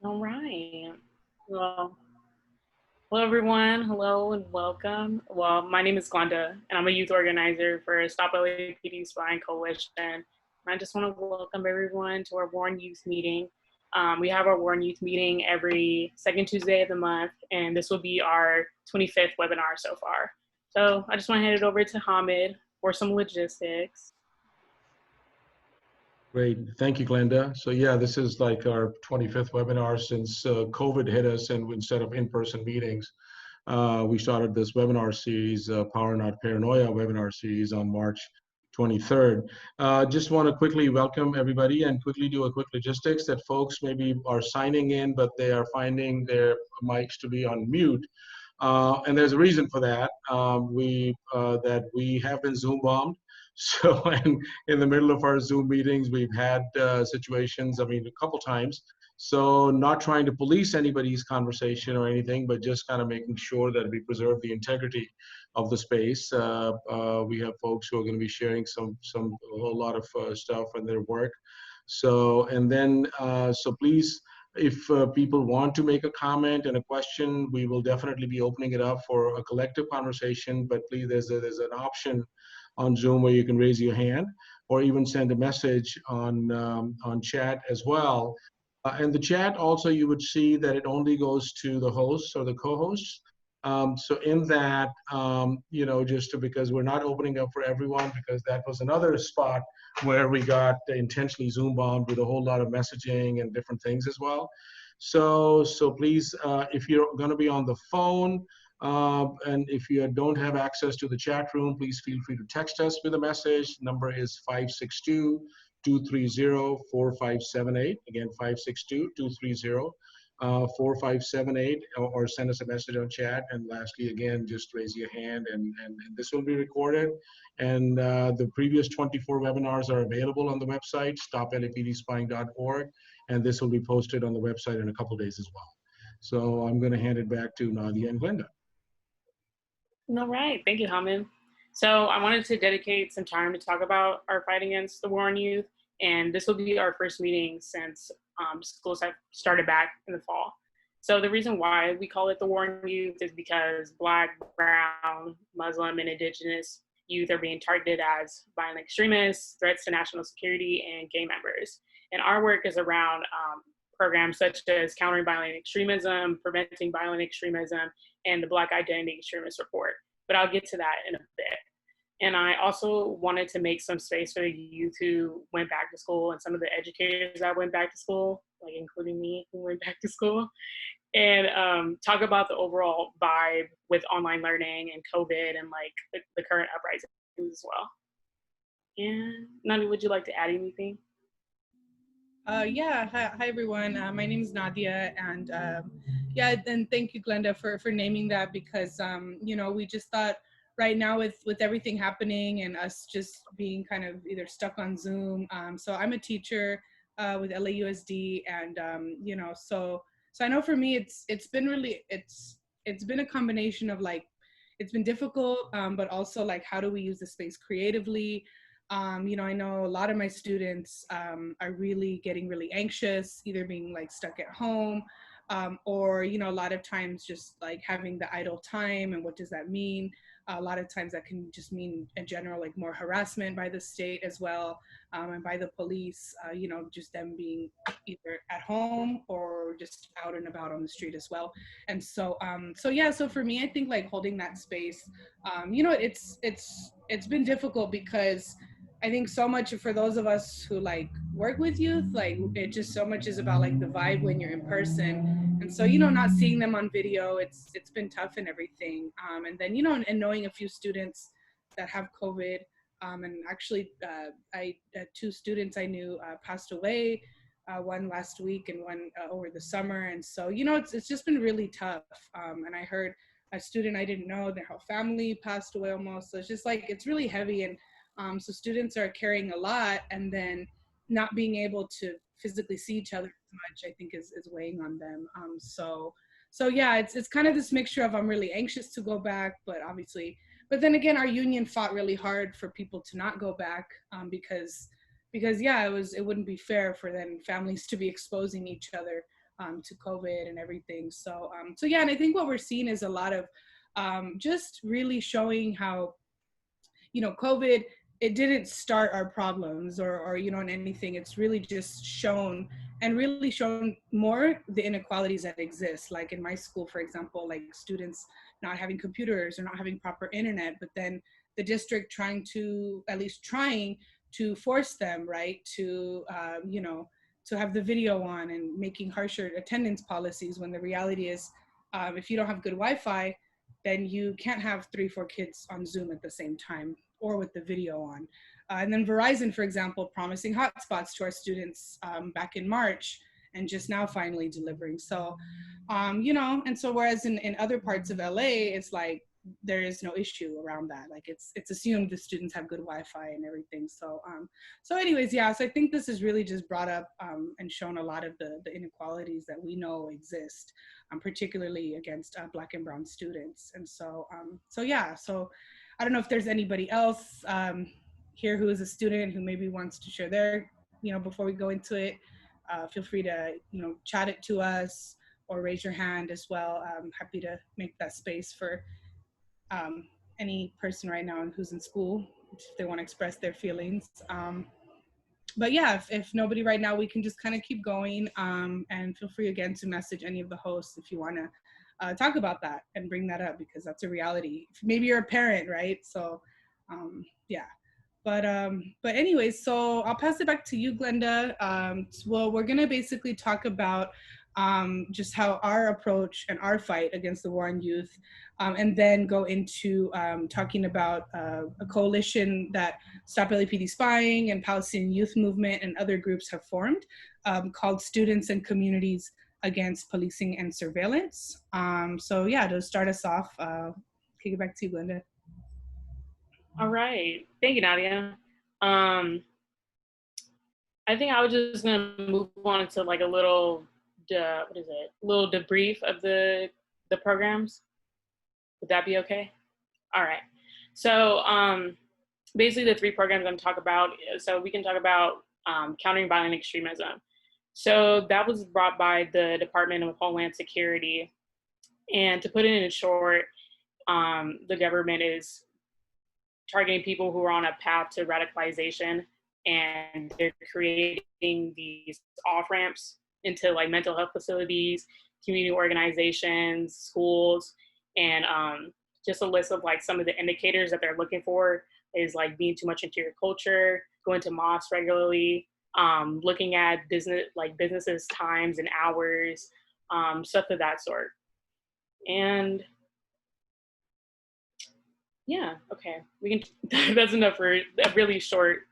All right. Well, hello everyone. Hello and welcome. Well, my name is Glenda, and I'm a youth organizer for Stop LAPD Spying Coalition. And I just want to welcome everyone to our Warren Youth meeting. We have our Warren Youth meeting every second Tuesday of the month, and this will be our 25th webinar so far. So I just want to hand it over to Hamid for some logistics. Great. Thank you, Glenda. So yeah, this is like our 25th webinar since COVID hit us, and instead of in-person meetings, we started this webinar series, Power Not Paranoia webinar series on March 23rd. Just want to quickly welcome everybody and quickly do a quick logistics that folks maybe are signing in, but they are finding their mics to be on mute. And there's a reason for that. That we have been Zoom bombed. So, and in the middle of our Zoom meetings, we've had situations, I mean, a couple times. So not trying to police anybody's conversation or anything, but just kind of making sure that we preserve the integrity of the space. We have folks who are going to be sharing a whole lot of stuff and their work. So, and then, so please, if people want to make a comment and a question, we will definitely be opening it up for a collective conversation. But please, there's an option on Zoom where you can raise your hand or even send a message on chat as well. And the chat also, you would see that it only goes to the hosts or the co-hosts. So in that, because we're not opening up for everyone, because that was another spot where we got intentionally Zoom bombed with a whole lot of messaging and different things as well. So please, if you're going to be on the phone, and if you don't have access to the chat room, please feel free to text us with a message. Number is 562-230-4578. Again, 562-230-4578, or send us a message on chat. And lastly, again, just raise your hand, and this will be recorded. And the previous 24 webinars are available on the website, stoplapdspying.org, and this will be posted on the website in a couple of days as well. So I'm going to hand it back to Nadia and Glenda. All right. Thank you, Hamid. So I wanted to dedicate some time to talk about our fight against the war on youth. And this will be our first meeting since schools have started back in the fall. So the reason why we call it the war on youth is because Black, Brown, Muslim, and Indigenous youth are being targeted as violent extremists, threats to national security, and gang members. And our work is around programs such as countering violent extremism, preventing violent extremism, and the Black Identity Extremist Report. But I'll get to that in a bit. And I also wanted to make some space for the youth who went back to school and some of the educators that went back to school, like including me who went back to school, and talk about the overall vibe with online learning and COVID and like the current uprisings as well. And Nadia, would you like to add anything? Yeah, hi everyone. My name is Nadia, and yeah, and thank you, Glenda, for naming that, because we just thought right now with everything happening and us just being kind of either stuck on Zoom. So I'm a teacher with LAUSD, and so I know for me it's been really it's been a combination of like it's been difficult, but also like how do we use the space creatively. I know a lot of my students are really getting really anxious, either being like stuck at home, or, a lot of times just like having the idle time. And what does that mean? A lot of times that can just mean in general, like more harassment by the state as well, and by the police, just them being either at home or just out and about on the street as well. And so for me, I think like holding that space, it's been difficult because I think so much for those of us who like work with youth, like it just so much is about like the vibe when you're in person. And so, not seeing them on video, it's been tough and everything. And then, and knowing a few students that have COVID, and actually I two students I knew passed away, one last week and one over the summer. And so, it's just been really tough. And I heard a student I didn't know, their whole family passed away almost. So it's just like, it's really heavy. And so students are carrying a lot, and then not being able to physically see each other as much, I think is weighing on them. So yeah, it's kind of this mixture of I'm really anxious to go back, but then again, our union fought really hard for people to not go back, because yeah, it wouldn't be fair for then families to be exposing each other to COVID and everything. So yeah, and I think what we're seeing is a lot of just really showing how, COVID, it didn't start our problems or in anything. It's really just shown and really shown more the inequalities that exist. Like in my school, for example, like students not having computers or not having proper internet, but then the district at least trying to force them, right, to have the video on and making harsher attendance policies, when the reality is, if you don't have good Wi-Fi, then you can't have 3-4 kids on Zoom at the same time or with the video on. And then Verizon, for example, promising hotspots to our students back in March, and just now finally delivering. So, and so whereas in other parts of LA, it's like there is no issue around that. Like it's assumed the students have good Wi-Fi and everything. So, so anyways, yeah. So I think this has really just brought up and shown a lot of the inequalities that we know exist, particularly against Black and Brown students. And so, so yeah. So I don't know if there's anybody else here who is a student who maybe wants to share their, before we go into it. Feel free to, chat it to us or raise your hand as well. I'm happy to make that space for any person right now who's in school, if they want to express their feelings. But yeah, if nobody right now, we can just kind of keep going, and feel free again to message any of the hosts if you want to talk about that and bring that up, because that's a reality. Maybe you're a parent, right? So yeah. But anyways, so I'll pass it back to you, Glenda. Well, we're gonna basically talk about just how our approach and our fight against the war on youth, and then go into talking about a coalition that Stop LAPD Spying and Palestinian Youth Movement and other groups have formed, called Students and Communities Against Policing and Surveillance. So yeah, to start us off, kick it back to you, Glenda. All right. Thank you, Nadia. I think I was just gonna move on to like a little, little debrief of the programs. Would that be okay? All right. So basically the 3 programs I'm gonna talk about. So we can talk about countering violent extremism. So that was brought by the Department of Homeland Security. And to put it in short, the government is targeting people who are on a path to radicalization, and they're creating these off-ramps into like mental health facilities, community organizations, schools, and just a list of like some of the indicators that they're looking for is like being too much into your culture, going to mosque regularly, looking at businesses times and hours, stuff of that sort. And yeah, okay, we can. That's enough for a really short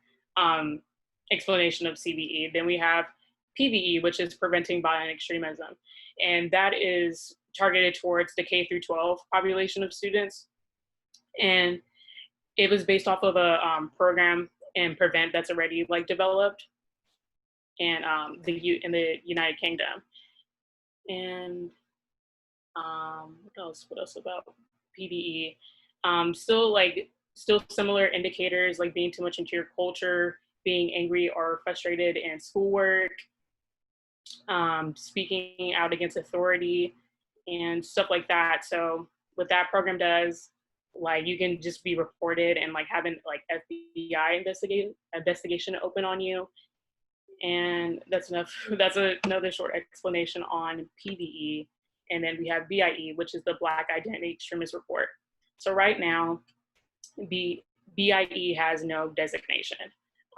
explanation of CVE. Then we have PVE, which is preventing violent extremism, and that is targeted towards the K through 12 population of students. And it was based off of a program in Prevent that's already like developed in the United Kingdom. And what else about PVE? Still similar indicators like being too much into your culture, being angry or frustrated in schoolwork, speaking out against authority and stuff like that. So what that program does, like you can just be reported and like having like FBI investigation open on you. And that's enough. That's another short explanation on PVE. And then we have BIE, which is the Black Identity Extremist Report. So right now, BIE has no designation.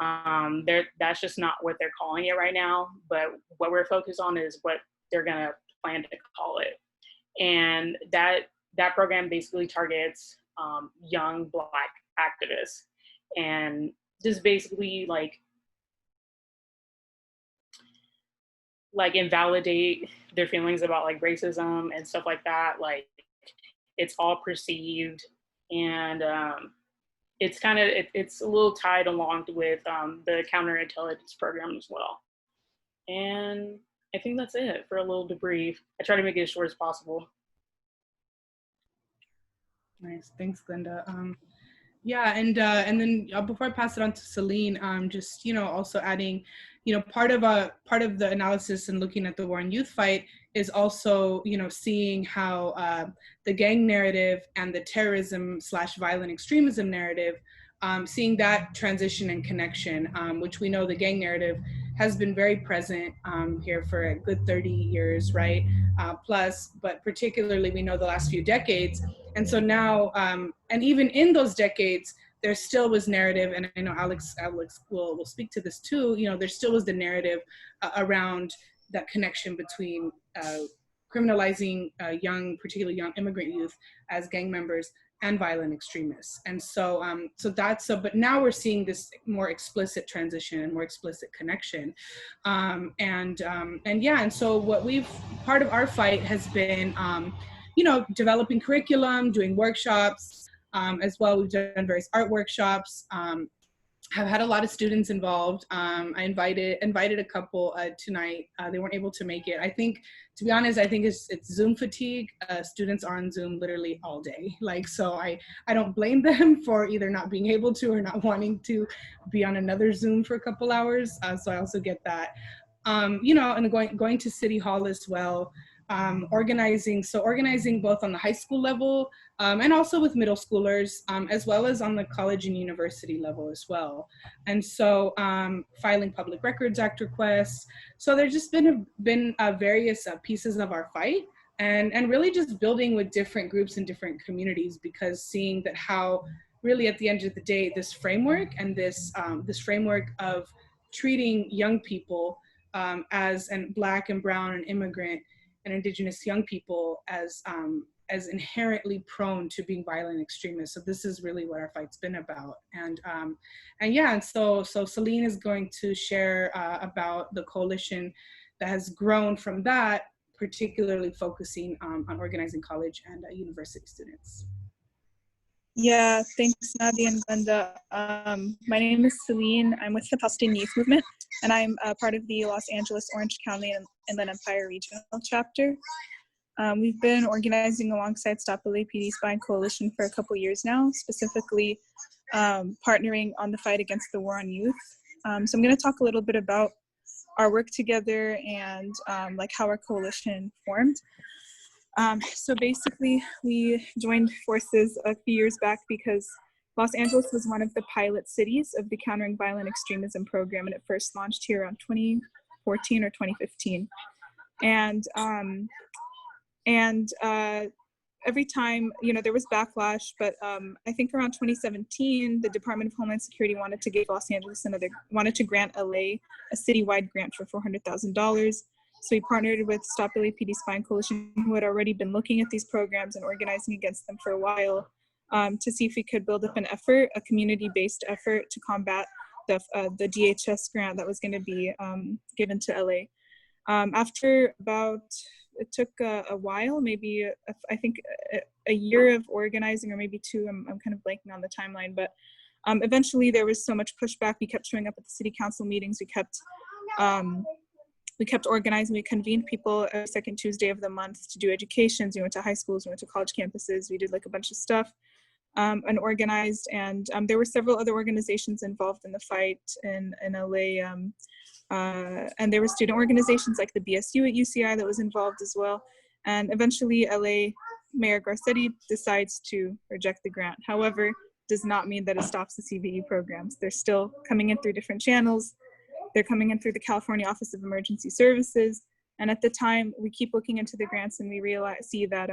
That's just not what they're calling it right now. But what we're focused on is what they're gonna plan to call it. And that program basically targets young Black activists and just basically like invalidate their feelings about like racism and stuff like that. Like it's all perceived, and it's kind of it's a little tied along with the counterintelligence program as well. And I think that's it for a little debrief. I try to make it as short as possible. Nice, thanks, Glenda. Yeah, and then before I pass it on to Celine, just also adding, part of the analysis and looking at the war and youth fight is also seeing how the gang narrative and the terrorism / violent extremism narrative, seeing that transition and connection, which we know the gang narrative has been very present here for a good 30 years, right? Plus, but particularly we know the last few decades. And so now, and even in those decades, there still was narrative, and I know Alex will speak to this too. There still was the narrative around that connection between criminalizing particularly young immigrant youth as gang members and violent extremists. And so, but now we're seeing this more explicit transition and more explicit connection. And so part of our fight has been, developing curriculum, doing workshops, as well. We've done various art workshops, have had a lot of students involved. I invited a couple tonight. They weren't able to make it. I think, to be honest, it's Zoom fatigue. Students are on Zoom literally all day. So I don't blame them for either not being able to or not wanting to be on another Zoom for a couple hours. So I also get that. And going to City Hall as well. Organizing both on the high school level and also with middle schoolers, as well as on the college and university level as well. And so filing Public Records Act requests. So there's just been various pieces of our fight, and really just building with different groups and different communities, because seeing that how really at the end of the day, this framework and this framework of treating young people and Black and Brown and immigrant and Indigenous young people as inherently prone to being violent extremists. So this is really what our fight's been about. And so Celine is going to share about the coalition that has grown from that, particularly focusing on organizing college and university students. Yeah, thanks Nadia and Glenda. My name is Celine. I'm with the Palestinian Youth Movement, and I'm part of the Los Angeles, Orange County, and Inland Empire Regional Chapter. We've been organizing alongside Stop LAPD Spying Coalition for a couple years now, specifically partnering on the fight against the war on youth. So I'm going to talk a little bit about our work together and how our coalition formed. So basically, we joined forces a few years back because Los Angeles was one of the pilot cities of the Countering Violent Extremism program, and it first launched here around 2014 or 2015. And every time, there was backlash, but I think around 2017, the Department of Homeland Security wanted to give Los Angeles wanted to grant LA a citywide grant for $400,000. So we partnered with Stop LAPD Spying Coalition, who had already been looking at these programs and organizing against them for a while, to see if we could build up an effort, a community-based effort to combat the DHS grant that was going to be given to LA. After it took a while, maybe I think a year of organizing, or maybe two, I'm kind of blanking on the timeline, but eventually there was so much pushback. We kept showing up at the city council meetings. We kept organizing. We convened people every second Tuesday of the month to do educations. We went to high schools, we went to college campuses. We did a bunch of stuff and organized. And there were several other organizations involved in the fight in LA. And there were student organizations like the BSU at UCI that was involved as well. And eventually LA Mayor Garcetti decides to reject the grant. However, does not mean that it stops the CVE programs. They're still coming in through different channels. They're coming in through the California Office of Emergency Services. And at the time, we keep looking into the grants, and we see that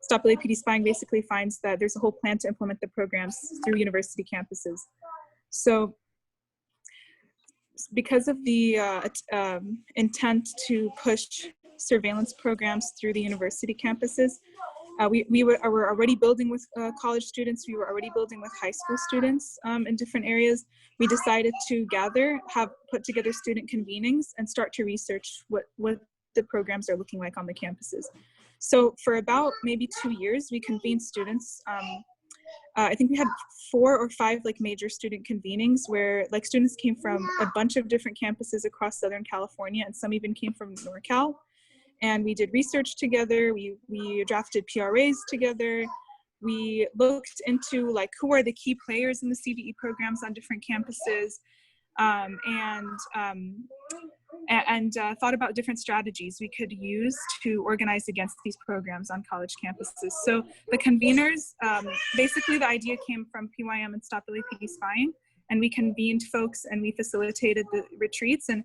Stop LAPD Spying basically finds that there's a whole plan to implement the programs through university campuses. So because of the intent to push surveillance programs through the university campuses, we were already building with college students. We were already building with high school students in different areas. We decided to put together student convenings and start to research what the programs are looking like on the campuses. So for about maybe 2 years, we convened students. I think we had 4 or 5 major student convenings where students came from a bunch of different campuses across Southern California, and some even came from NorCal. And we did research together. We drafted PRAs together. we looked into like who are the key players in the CVE programs on different campuses, and thought about different strategies we could use to organize against these programs on college campuses. So the conveners, basically the idea came from PYM and Stop LAPD Spying, and we convened folks and we facilitated the retreats. And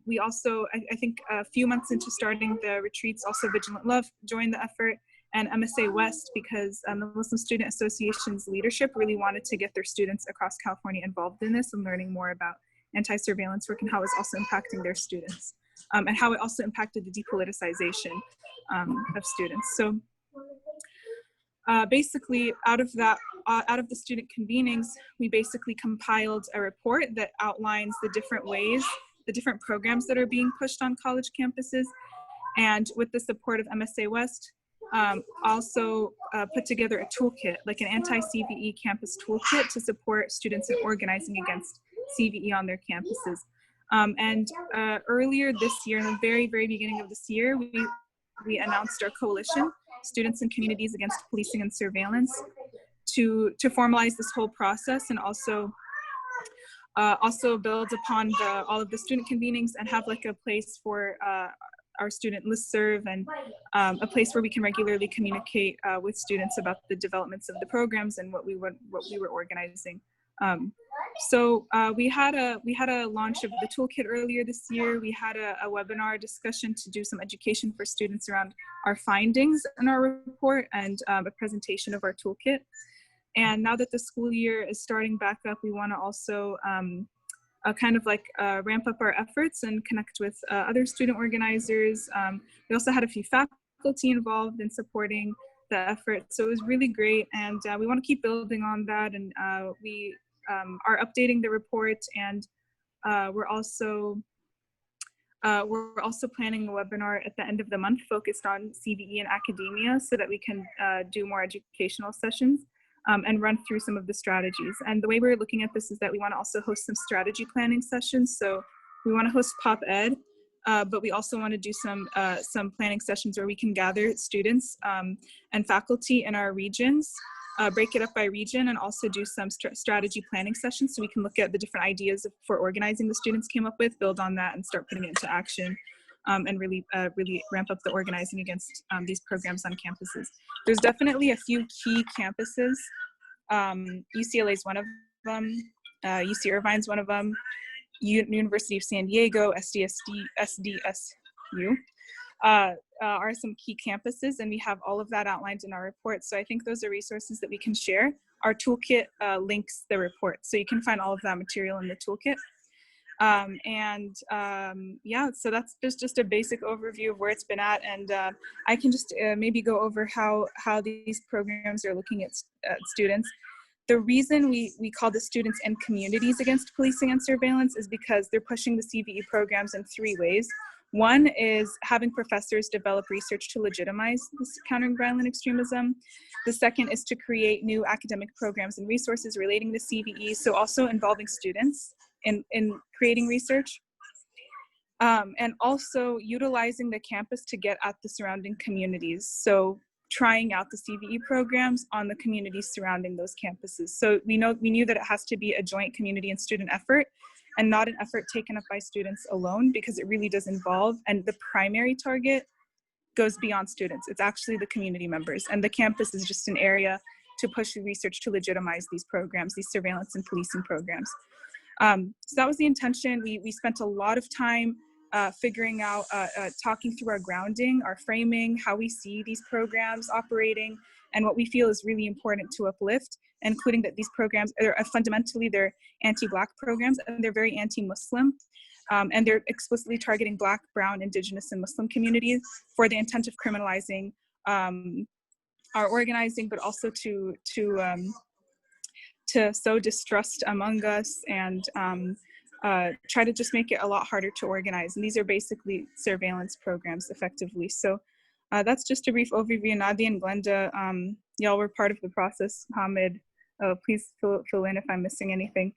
we also, I think a few months into starting the retreats, also Vigilant Love joined the effort, and MSA West, because the Muslim Student Association's leadership really wanted to get their students across California involved in this and learning more about anti-surveillance work and how it's also impacting their students, and how it also impacted the depoliticization of students. So basically out of that, out of the student convenings, we basically compiled a report that outlines the different ways, the different programs that are being pushed on college campuses. And with the support of MSA West, also put together a toolkit, like an anti-CVE campus toolkit to support students in organizing against CVE on their campuses. Earlier this year, in the very, very beginning of this year, we announced our coalition, Students and Communities Against Policing and Surveillance, to formalize this whole process, and also build upon all of the student convenings and have like a place for our student listserv, and a place where we can regularly communicate with students about the developments of the programs and what we were organizing. So we had a launch of the toolkit earlier this year. We had a webinar discussion to do some education for students around our findings in our report, and a presentation of our toolkit. And now that the school year is starting back up, we want to also kind of like ramp up our efforts and connect with other student organizers. We also had a few faculty involved in supporting the effort, so it was really great, and we want to keep building on that. And we are updating the report, and we're also planning a webinar at the end of the month focused on CVE and academia, so that we can do more educational sessions. And run through some of the strategies. And the way we're looking at this is that we want to also host some strategy planning sessions. So we want to host Pop Ed, but we also want to do some planning sessions where we can gather students and faculty in our regions, break it up by region, and also do some strategy planning sessions, so we can look at the different ideas for organizing the students came up with, build on that, and start putting it into action. And really ramp up the organizing against these programs on campuses. There's definitely a few key campuses. UCLA is one of them. UC Irvine's one of them. University of San Diego, SDSU are some key campuses, and we have all of that outlined in our report. So I think those are resources that we can share. Our toolkit links the report, so you can find all of that material in the toolkit. Yeah, so that's just a basic overview of where it's been at, and I can just maybe go over how these programs are looking at students. The reason we call the Students and Communities Against Policing and Surveillance is because they're pushing the CVE programs in 3 ways. One is having professors develop research to legitimize this countering violent extremism. The second is to create new academic programs and resources relating to CVE, so also involving students in creating research, and also utilizing the campus to get at the surrounding communities. So trying out the CVE programs on the communities surrounding those campuses. So we knew that it has to be a joint community and student effort, and not an effort taken up by students alone, because it really does involve, and the primary target goes beyond students. It's actually the community members, and the campus is just an area to push the research to legitimize these programs, these surveillance and policing programs. So that was the intention. We spent a lot of time figuring out, talking through our grounding, our framing, how we see these programs operating, and what we feel is really important to uplift, including that these programs are fundamentally, they're anti-Black programs, and they're very anti-Muslim, and they're explicitly targeting Black, Brown, Indigenous, and Muslim communities for the intent of criminalizing our organizing, but also to sow distrust among us, and try to just make it a lot harder to organize. And these are basically surveillance programs effectively. So that's just a brief overview. Nadia and Glenda, y'all were part of the process. Hamid, please fill in if I'm missing anything.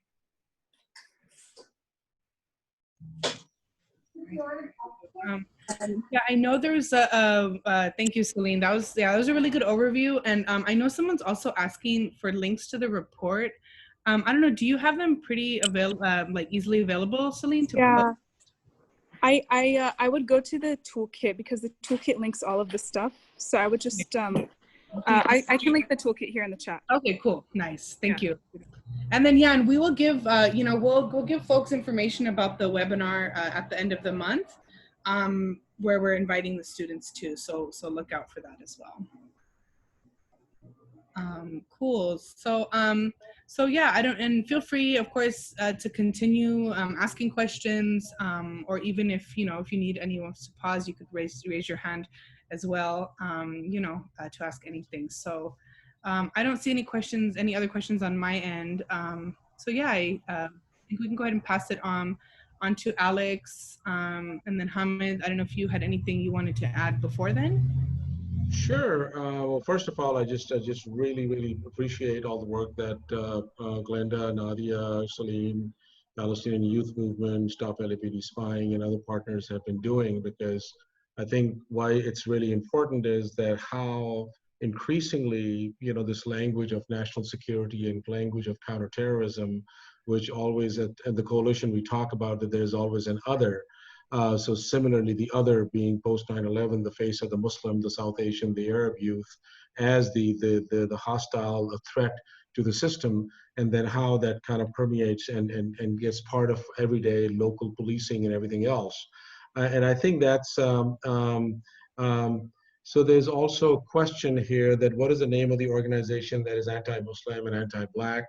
Um, yeah, I know there's thank you, Celine. That was a really good overview. And I know someone's also asking for links to the report. I don't know, do you have them pretty like easily available, Celine, to post? Yeah, I would go to the toolkit because the toolkit links all of the stuff. So I would just I can link the toolkit here in the chat. Okay, cool, nice, thank you. And then and we will give we'll give folks information about the webinar at the end of the month, where we're inviting the students to. So look out for that as well. Cool. So yeah, and feel free, of course, to continue asking questions, or even if you need anyone to pause, you could raise your hand as well, to ask anything. So I don't see any other questions on my end. So yeah, I think we can go ahead and pass it on to Alex, and then Hamid. I don't know if you had anything you wanted to add before then. Sure. Well, first of all, I just really, really appreciate all the work that Glenda, Nadia, Salim, Palestinian Youth Movement, Stop LAPD Spying, and other partners have been doing, because I think why it's really important is that how increasingly, this language of national security and language of counterterrorism, which always at the coalition we talk about that there's always an other. So similarly, the other being post 9/11, the face of the Muslim, the South Asian, the Arab youth, as the hostile threat to the system, and then how that kind of permeates and gets part of everyday local policing and everything else. And I think that's, so there's also a question here that what is the name of the organization that is anti-Muslim and anti-Black?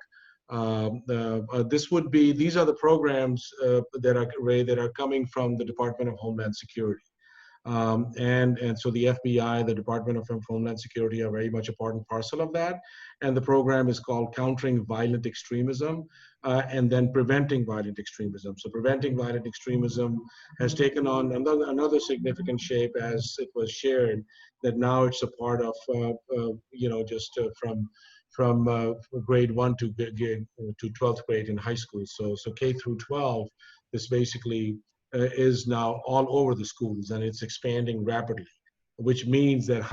These are the programs that are coming from the Department of Homeland Security. And so the FBI, the Department of Homeland Security are very much a part and parcel of that. And the program is called Countering Violent Extremism, and then Preventing Violent Extremism. So Preventing Violent Extremism has taken on another significant shape, as it was shared, that now it's a part of, from grade 1 to 12th grade in high school. So K through 12, this basically is now all over the schools, and it's expanding rapidly, which means that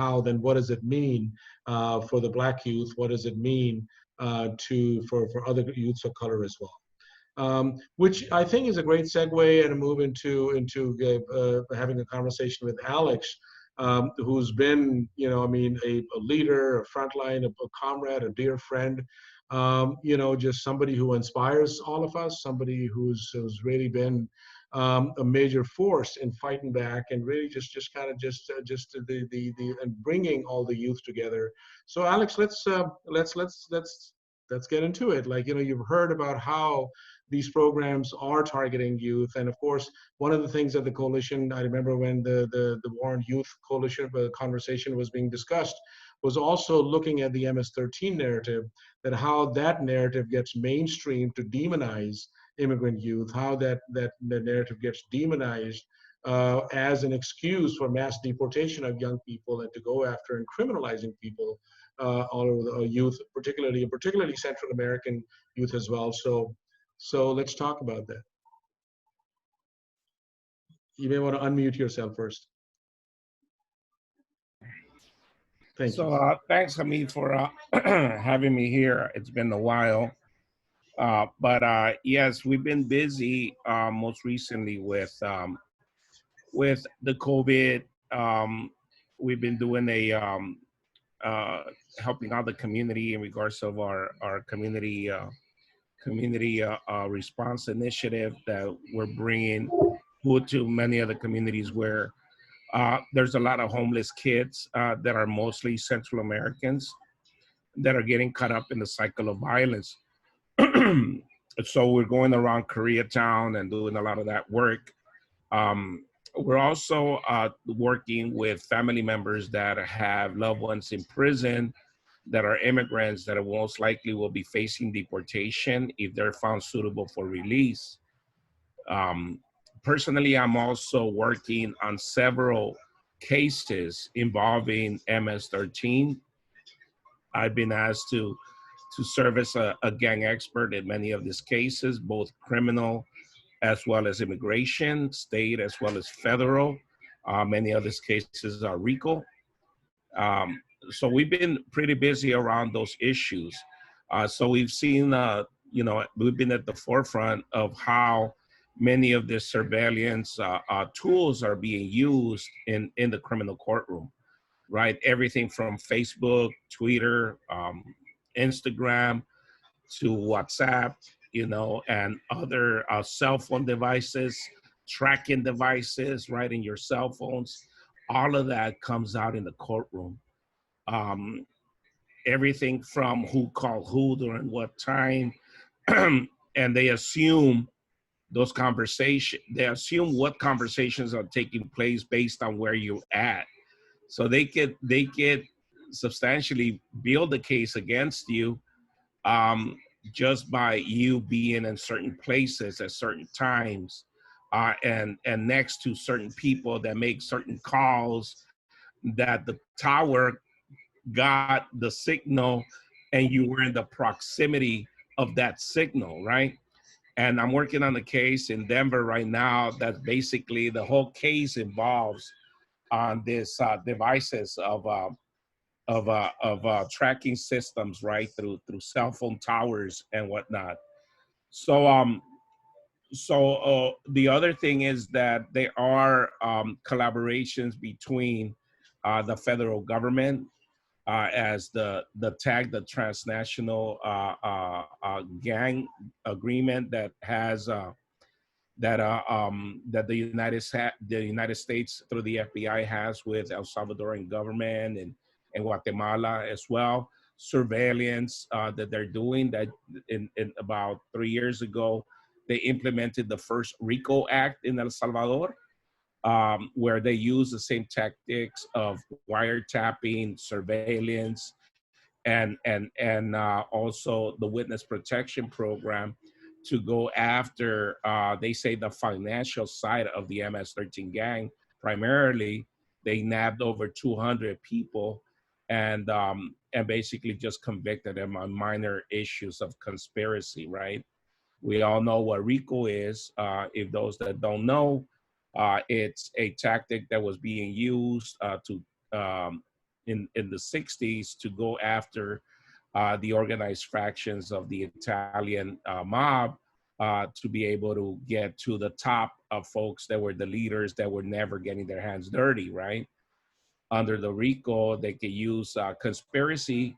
what does it mean for the Black youth? What does it mean for other youths of color as well? Which I think is a great segue and a move into having a conversation with Alex, who's been, a leader, a frontline, a comrade, a dear friend, just somebody who inspires all of us, somebody who's really been a major force in fighting back and really just and bringing all the youth together. So Alex, let's get into it. You've heard about how these programs are targeting youth, and of course, one of the things that the coalition, I remember when the War on Youth Coalition conversation was being discussed, was also looking at the MS-13 narrative, that how that narrative gets mainstreamed to demonize immigrant youth, how that narrative gets demonized as an excuse for mass deportation of young people and to go after and criminalizing people all over the youth, particularly Central American youth as well. So let's talk about that. You may want to unmute yourself first. Thank you. So thanks, Hamid, for having me here. It's been a while. But yes, we've been busy most recently with the COVID. We've been doing helping out the community in regards of our community response initiative that we're bringing food to many of the communities where there's a lot of homeless kids that are mostly Central Americans that are getting caught up in the cycle of violence. So we're going around Koreatown and doing a lot of that work. We're also working with family members that have loved ones in prison that are immigrants that most likely will be facing deportation if they're found suitable for release. Personally, I'm also working on several cases involving MS-13. I've been asked to serve as a gang expert in many of these cases, both criminal as well as immigration, state as well as federal. Many of these cases are RICO. Um, so we've been pretty busy around those issues. So we've seen, we've been at the forefront of how many of the surveillance tools are being used in the criminal courtroom, right? Everything from Facebook, Twitter, Instagram, to WhatsApp, and other cell phone devices, tracking devices, right, in your cell phones. All of that comes out in the courtroom. Um, Everything from who called who during what time, and they assume they assume what conversations are taking place based on where you're at. So they could substantially build a case against you, um, just by you being in certain places at certain times, and next to certain people that make certain calls, that the tower got the signal and you were in the proximity of that signal, right? And I'm working on a case in Denver right now that basically the whole case involves on this devices of tracking systems, right, through cell phone towers and whatnot. So the other thing is that there are collaborations between the federal government, as the TAG, the transnational gang agreement that has that the United States through the FBI has with El Salvadoran government and Guatemala as well. Surveillance that they're doing, that in about 3 years ago, they implemented the first RICO Act in El Salvador, where they use the same tactics of wiretapping, surveillance, and also the witness protection program to go after, they say, the financial side of the MS-13 gang. Primarily, they nabbed over 200 people and basically just convicted them on minor issues of conspiracy, right? We all know what RICO is. If those that don't know, it's a tactic that was being used in the 60s to go after the organized fractions of the Italian mob, to be able to get to the top of folks that were the leaders that were never getting their hands dirty, right? Under the RICO, they could use conspiracy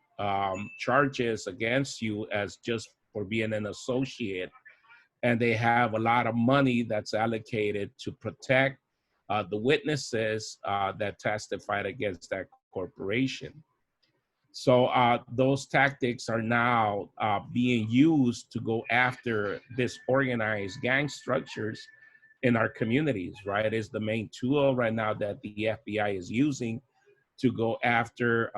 charges against you as just for being an associate. And they have a lot of money that's allocated to protect the witnesses that testified against that corporation. So those tactics are now being used to go after this organized gang structures in our communities, right? Is the main tool right now that the FBI is using to go after,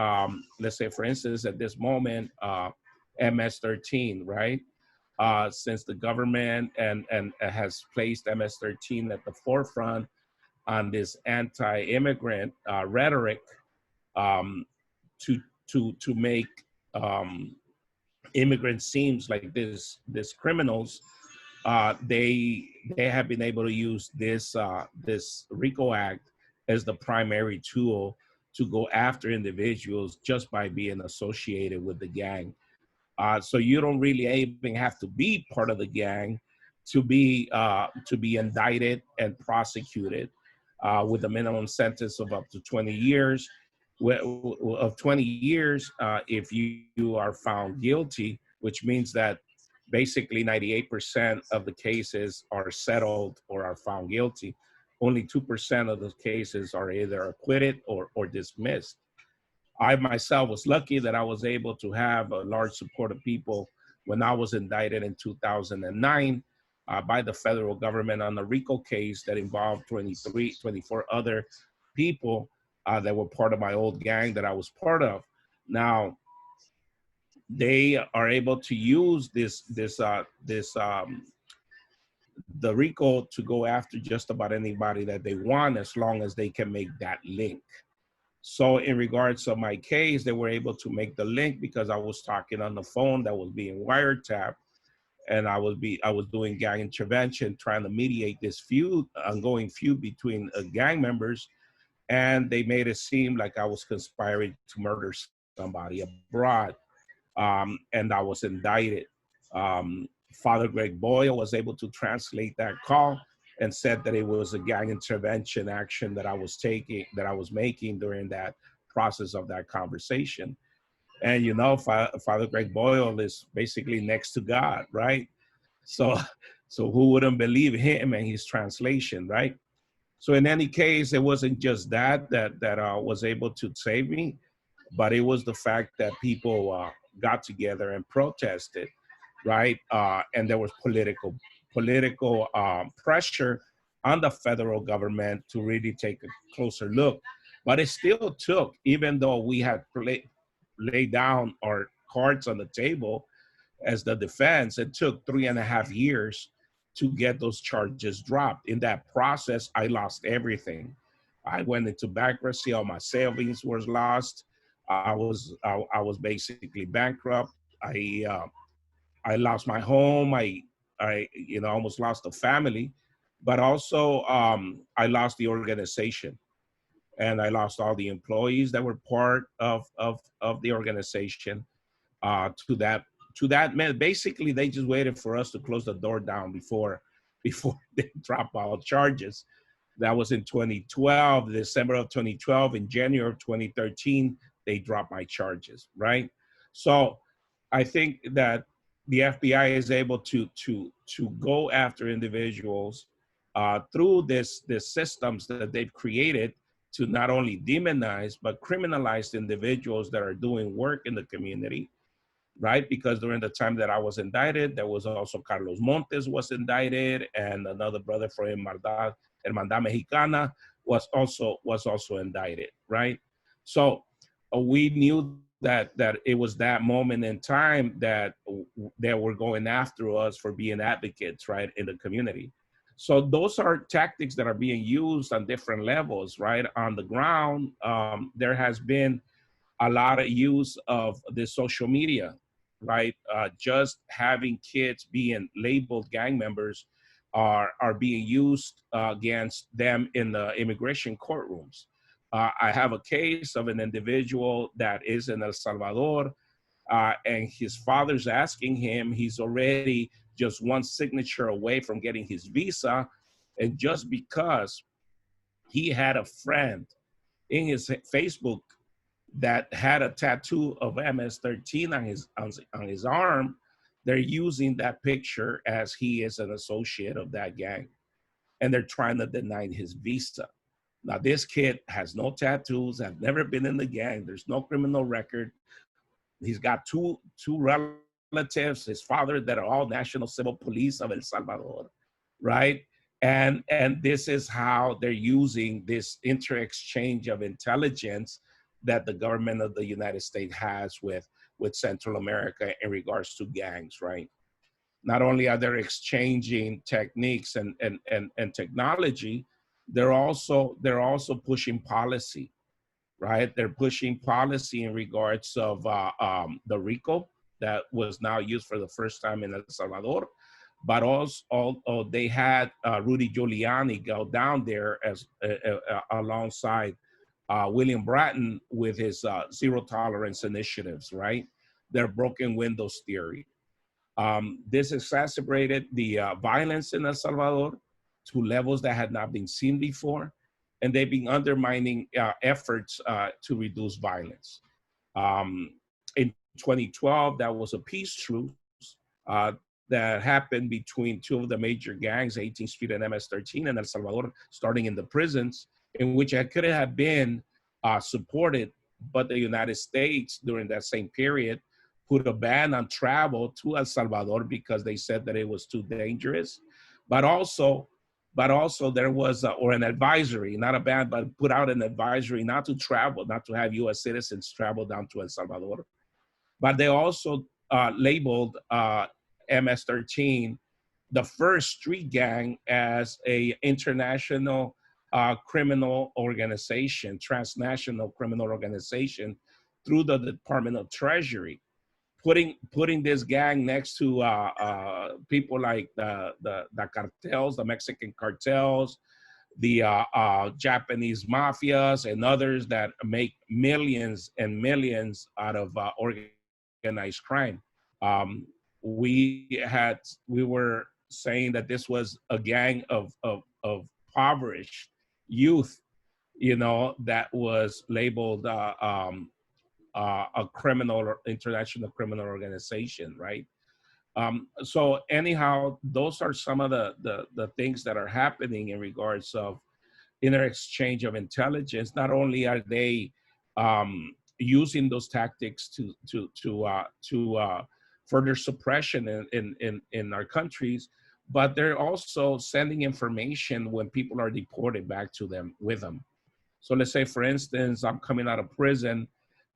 let's say, for instance, at this moment, MS-13, right? Since the government and has placed MS-13 at the forefront on this anti-immigrant rhetoric, um, to make immigrants seems like this criminals, they have been able to use this RICO Act as the primary tool to go after individuals just by being associated with the gang. So you don't really even have to be part of the gang to be indicted and prosecuted with a minimum sentence of up to 20 years. Of 20 years, if you are found guilty, which means that basically 98% of the cases are settled or are found guilty. Only 2% of the cases are either acquitted or dismissed. I myself was lucky that I was able to have a large support of people when I was indicted in 2009 by the federal government on the RICO case that involved 24 other people that were part of my old gang that I was part of. Now, they are able to use the RICO to go after just about anybody that they want, as long as they can make that link. So in regards to my case, they were able to make the link because I was talking on the phone that was being wiretapped. and I was doing gang intervention, trying to mediate this ongoing feud between gang members, and they made it seem like I was conspiring to murder somebody abroad, and I was indicted. Father Greg Boyle was able to translate that call and said that it was a gang intervention action that I was making during that process of that conversation. And you know, Father Greg Boyle is basically next to God, right? So, so who wouldn't believe him and his translation, right? So in any case, it wasn't just that was able to save me, but it was the fact that people got together and protested, right? And there was political pressure on the federal government to really take a closer look. But it still took, even though we had laid down our cards on the table as the defense, it took 3.5 years to get those charges dropped. In that process, I lost everything. I went into bankruptcy. All my savings was lost. I was basically bankrupt. I lost my home. I almost lost a family, but also I lost the organization, and I lost all the employees that were part of the organization. To that, basically, they just waited for us to close the door down before they drop all charges. That was in 2012, December of 2012. In January of 2013, they dropped my charges, right? So I think that the FBI is able to go after individuals through this systems that they've created to not only demonize but criminalize individuals that are doing work in the community, right? Because during the time that I was indicted, there was also Carlos Montes was indicted, and another brother from Hermandad Mexicana was also indicted, right? So we knew that it was that moment in time that they were going after us for being advocates, right, in the community. So those are tactics that are being used on different levels, right? On the ground, there has been a lot of use of the social media, right? Just having kids being labeled gang members are being used against them in the immigration courtrooms. I have a case of an individual that is in El Salvador, and his father's asking him, he's already just one signature away from getting his visa. And just because he had a friend in his Facebook that had a tattoo of MS-13 on his arm, they're using that picture as he is an associate of that gang. And they're trying to deny his visa. Now, this kid has no tattoos, has never been in the gang. There's no criminal record. He's got two relatives, his father, that are all National Civil Police of El Salvador, right? And this is how they're using this inter-exchange of intelligence that the government of the United States has with Central America in regards to gangs, right? Not only are they exchanging techniques and technology, they're also pushing policy, right? They're pushing policy in regards of the RICO that was now used for the first time in El Salvador, but also they had Rudy Giuliani go down there as alongside William Bratton with his zero tolerance initiatives, right? Their broken windows theory. This exacerbated the violence in El Salvador to levels that had not been seen before, and they've been undermining efforts to reduce violence. In 2012, that was a peace truce that happened between two of the major gangs, 18th Street and MS-13 in El Salvador, starting in the prisons, in which it could have been supported, but the United States during that same period put a ban on travel to El Salvador because they said that it was too dangerous. But also there was, or an advisory, not a ban, but put out an advisory not to travel, not to have US citizens travel down to El Salvador. But they also labeled MS-13, the first street gang, as a international criminal organization, transnational criminal organization through the Department of Treasury, putting this gang next to people like the cartels, the Mexican cartels, the Japanese mafias, and others that make millions and millions out of organized crime. Um, we were saying that this was a gang of impoverished youth, you know, that was labeled a criminal or international criminal organization, right? So anyhow, those are some of the things that are happening in regards of inter-exchange of intelligence. Not only are they using those tactics to further suppression in our countries, but they're also sending information when people are deported back to them with them. So let's say, for instance, I'm coming out of prison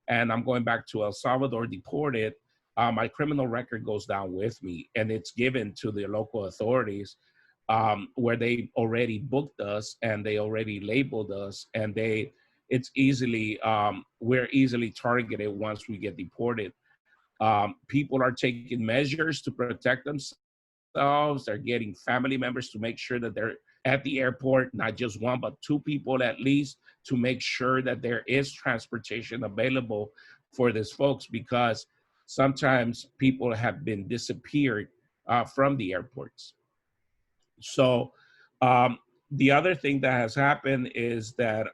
and I'm going back to El Salvador deported. My criminal record goes down with me, and it's given to the local authorities, where they already booked us and they already labeled us, and it's easily, we're easily targeted once we get deported. People are taking measures to protect themselves. They're getting family members to make sure that they're at the airport, not just one, but two people at least, to make sure that there is transportation available for these folks, because sometimes people have been disappeared from the airports. So the other thing that has happened is that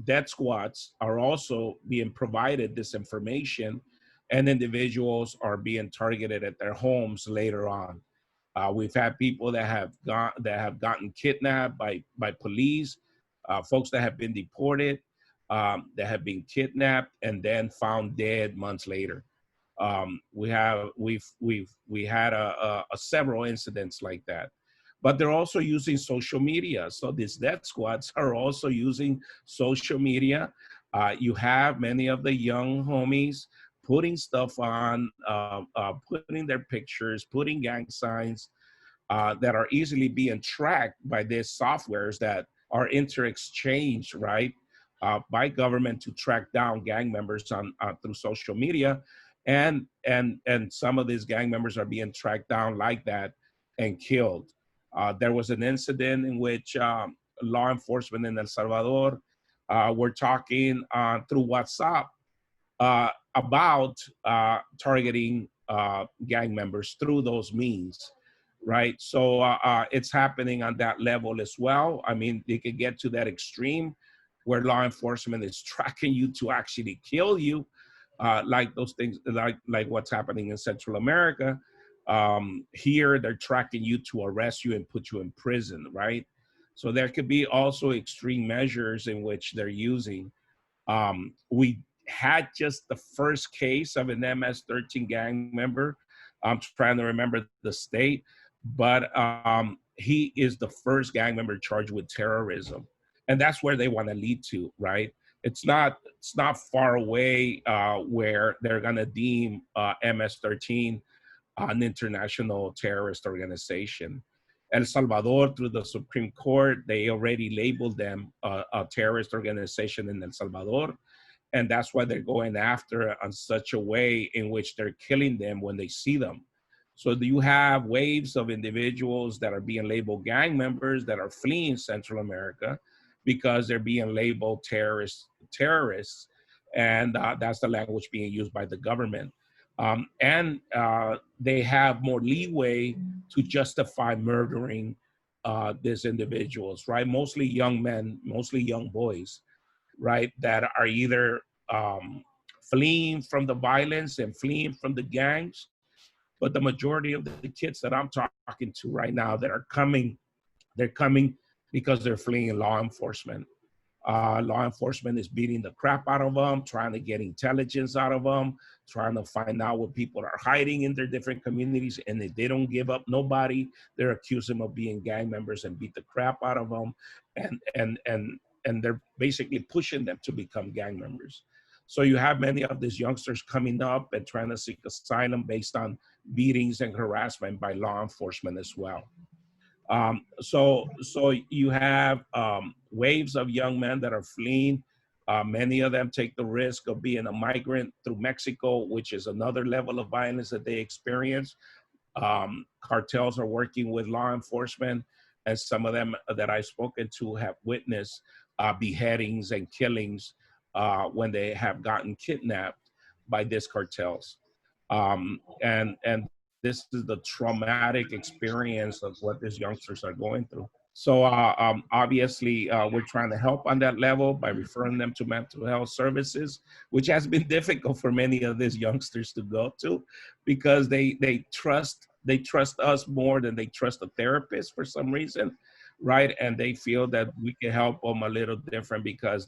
death squads are also being provided this information, and individuals are being targeted at their homes later on. We've had people that have gotten kidnapped by police, folks that have been deported, that have been kidnapped and then found dead months later. We had several incidents like that. But they're also using social media. So these death squads are also using social media. You have many of the young homies putting stuff on, putting their pictures, putting gang signs that are easily being tracked by these softwares that are inter-exchanged, right, by government to track down gang members on through social media, and some of these gang members are being tracked down like that and killed. There was an incident in which law enforcement in El Salvador were talking through WhatsApp about targeting gang members through those means, right? So it's happening on that level as well. I mean, they could get to that extreme where law enforcement is tracking you to actually kill you, like those things, like what's happening in Central America. Here, they're tracking you to arrest you and put you in prison, right? So there could be also extreme measures in which they're using. We had just the first case of an MS-13 gang member. I'm trying to remember the state, but he is the first gang member charged with terrorism. And that's where they want to lead to, right? It's not far away where they're gonna deem MS-13 an international terrorist organization. El Salvador, through the Supreme Court, they already labeled them a terrorist organization in El Salvador. And that's why they're going after on such a way in which they're killing them when they see them. So you have waves of individuals that are being labeled gang members that are fleeing Central America because they're being labeled terrorists, and that's the language being used by the government. And they have more leeway to justify murdering these individuals, right? Mostly young men, mostly young boys, right? That are either fleeing from the violence and fleeing from the gangs. But the majority of the kids that I'm talking to right now that are coming, they're coming because they're fleeing law enforcement. Law enforcement is beating the crap out of them, trying to get intelligence out of them, trying to find out what people are hiding in their different communities. And if they don't give up nobody, they're accused them of being gang members and beat the crap out of them. And they're basically pushing them to become gang members. So you have many of these youngsters coming up and trying to seek asylum based on beatings and harassment by law enforcement as well. So you have waves of young men that are fleeing Many of them take the risk of being a migrant through Mexico, which is another level of violence that they experience. Cartels are working with law enforcement, and some of them that I've spoken to have witnessed beheadings and killings when they have gotten kidnapped by these cartels. And this is the traumatic experience of what these youngsters are going through. So obviously, we're trying to help on that level by referring them to mental health services, which has been difficult for many of these youngsters to go to, because they trust us more than they trust a therapist for some reason, right? And they feel that we can help them a little different because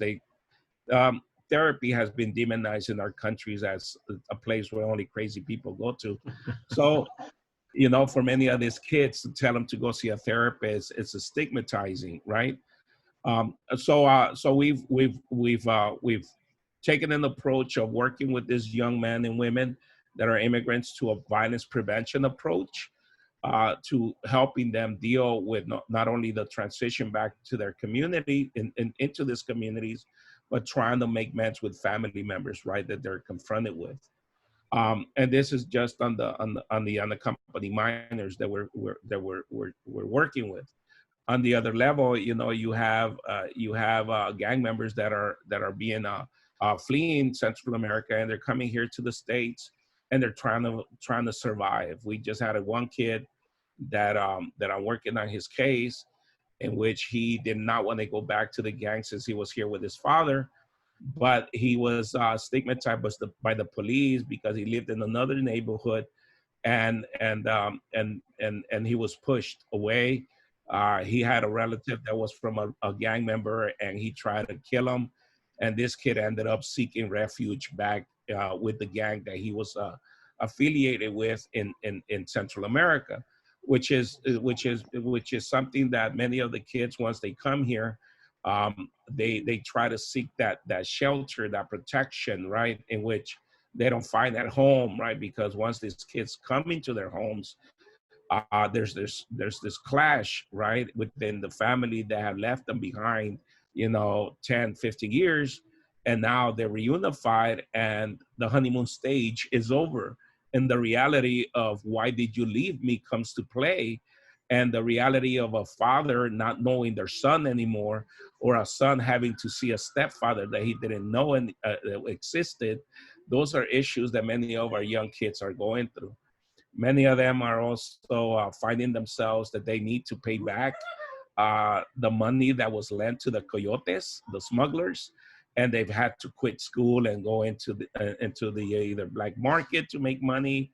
therapy has been demonized in our countries as a place where only crazy people go to. So for many of these kids to tell them to go see a therapist, it's a stigmatizing, right? So we've taken an approach of working with these young men and women that are immigrants to a violence prevention approach, to helping them deal with not only the transition back to their community into these communities, but trying to make amends with family members, right, that they're confronted with. And this is just on the unaccompanied minors that we're working with. On the other level, you have gang members that are being fleeing Central America, and they're coming here to the States, and they're trying to survive. We just had one kid that I'm working on his case, in which he did not want to go back to the gang since he was here with his father, but he was stigmatized by the police because he lived in another neighborhood, and he was pushed away. He had a relative that was from a gang member, and he tried to kill him, and this kid ended up seeking refuge back with the gang that he was affiliated with in Central America, which is something that many of the kids, once they come here, they try to seek that shelter, that protection, right, in which they don't find at home, right? Because once these kids come into their homes, there's this clash, right, within the family that have left them behind, 10, 50 years, and now they're reunified, and the honeymoon stage is over, and the reality of why did you leave me comes to play, and the reality of a father not knowing their son anymore, or a son having to see a stepfather that he didn't know existed. Those are issues that many of our young kids are going through. Many of them are also finding themselves that they need to pay back the money that was lent to the coyotes, the smugglers, and they've had to quit school and go into the either black market to make money,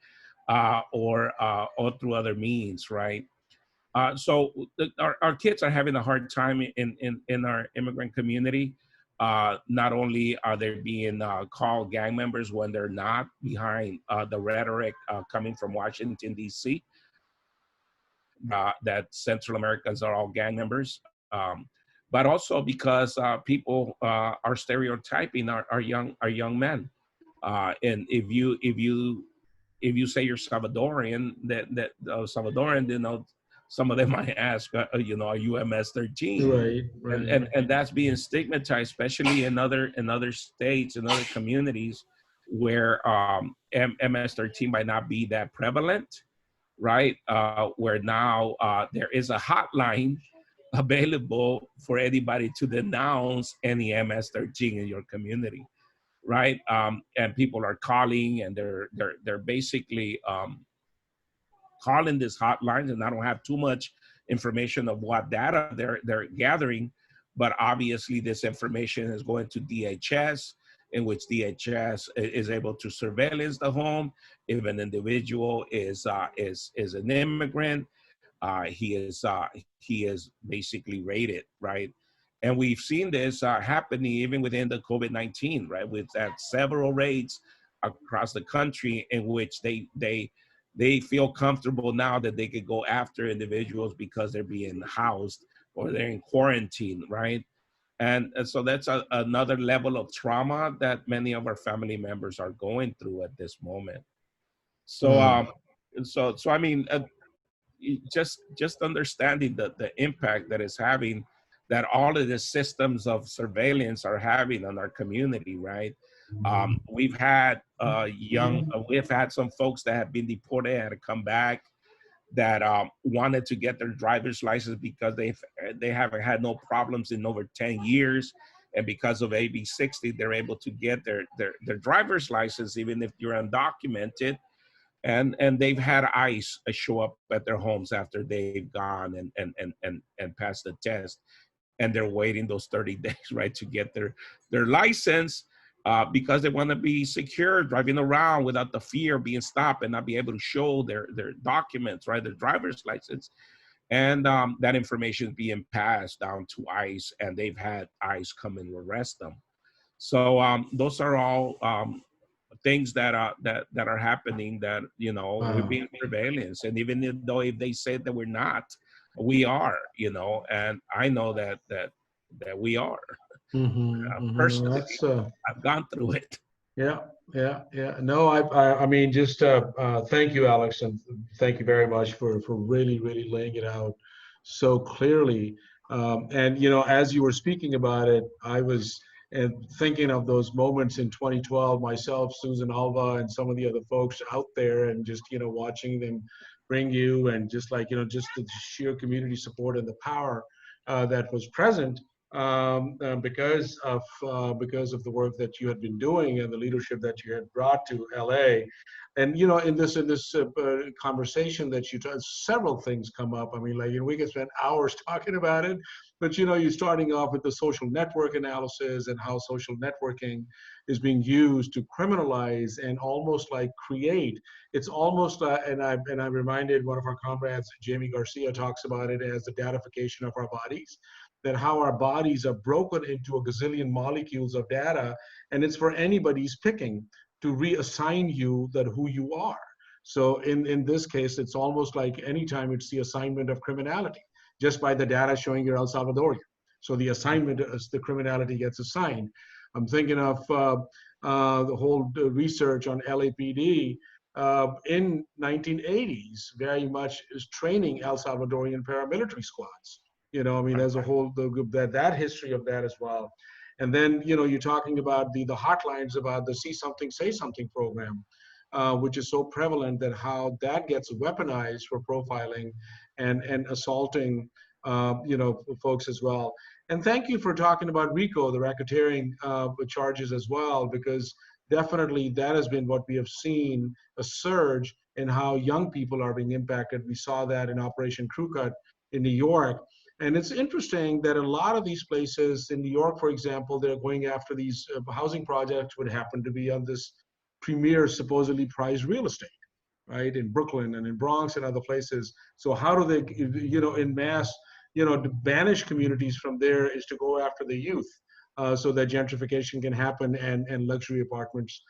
or through other means, right? So our kids are having a hard time in our immigrant community. Not only are they being called gang members when they're not, behind the rhetoric coming from Washington, D.C., that Central Americans are all gang members, but also because people are stereotyping our young men. And if you say you're Salvadorian, that Salvadorian, some of them might ask, are you MS-13? Right. And that's being stigmatized, especially in other states, in other communities where MS-13 might not be that prevalent, right? Where now there is a hotline available for anybody to denounce any MS-13 in your community, right? And people are calling, and they're basically calling these hotlines, and I don't have too much information of what data they're gathering, but obviously this information is going to DHS, in which DHS is able to surveillance the home. If an individual is an immigrant, he is basically rated, right? And we've seen this happening even within the COVID-19, right? With several raids across the country, in which they feel comfortable now that they could go after individuals because they're being housed or they're in quarantine, right? And so that's another level of trauma that many of our family members are going through at this moment. So, so I mean, just understanding the impact that it's having, that all of the systems of surveillance are having on our community, right? We've had we've had some folks that have been deported and had to come back that wanted to get their driver's license because they haven't had no problems in over 10 years. And because of AB 60, they're able to get their driver's license, even if you're undocumented. And they've had ICE show up at their homes after they've gone and passed the test. And they're waiting those 30 days, right, to get their license because they want to be secure driving around without the fear of being stopped and not be able to show their documents, right, their driver's license. And that information is being passed down to ICE, and they've had ICE come and arrest them. So those are all things that are happening that, you know, we're being surveillance. And even though if they say that we're not, we are, you know, and I know that we are. Personally, That's I've gone through it. yeah. No, I mean, just thank you, Alex, and thank you very much for really laying it out so clearly. And you know, as you were speaking about it, I was thinking of those moments in 2012, myself, Susan Alva, and some of the other folks out there, and just, you know, watching them bring you, and just like, you know, just the sheer community support and the power that was present. Because of the work that you had been doing and the leadership that you had brought to LA, and you know, in this conversation that you several things come up. I mean, like, you know, we could spend hours talking about it, but you know, you're starting off with the social network analysis and how social networking is being used to criminalize and almost like create. It's almost and I reminded one of our comrades, Jamie Garcia, talks about it as the datification of our bodies, that how our bodies are broken into a gazillion molecules of data, and it's for anybody's picking to reassign you that who you are. So in this case, it's almost like anytime it's the assignment of criminality, just by the data showing you're El Salvadorian. So the assignment is the criminality gets assigned. I'm thinking of the whole research on LAPD in 1980s, very much is training El Salvadorian paramilitary squads. You know, I mean, there's a whole that history of that as well. And then, you know, you're talking about the hotlines about the See Something, Say Something program, which is so prevalent, that how that gets weaponized for profiling and assaulting, you know, folks as well. And thank you for talking about RICO, the racketeering charges as well, because definitely that has been what we have seen, a surge in how young people are being impacted. We saw that in Operation Crew Cut in New York. And it's interesting that a lot of these places in New York, for example, they're going after these housing projects would happen to be on this premier, supposedly prized real estate, right? In Brooklyn and in Bronx and other places. So how do they, you know, in mass, you know, to banish communities from there is to go after the youth so that gentrification can happen and luxury apartments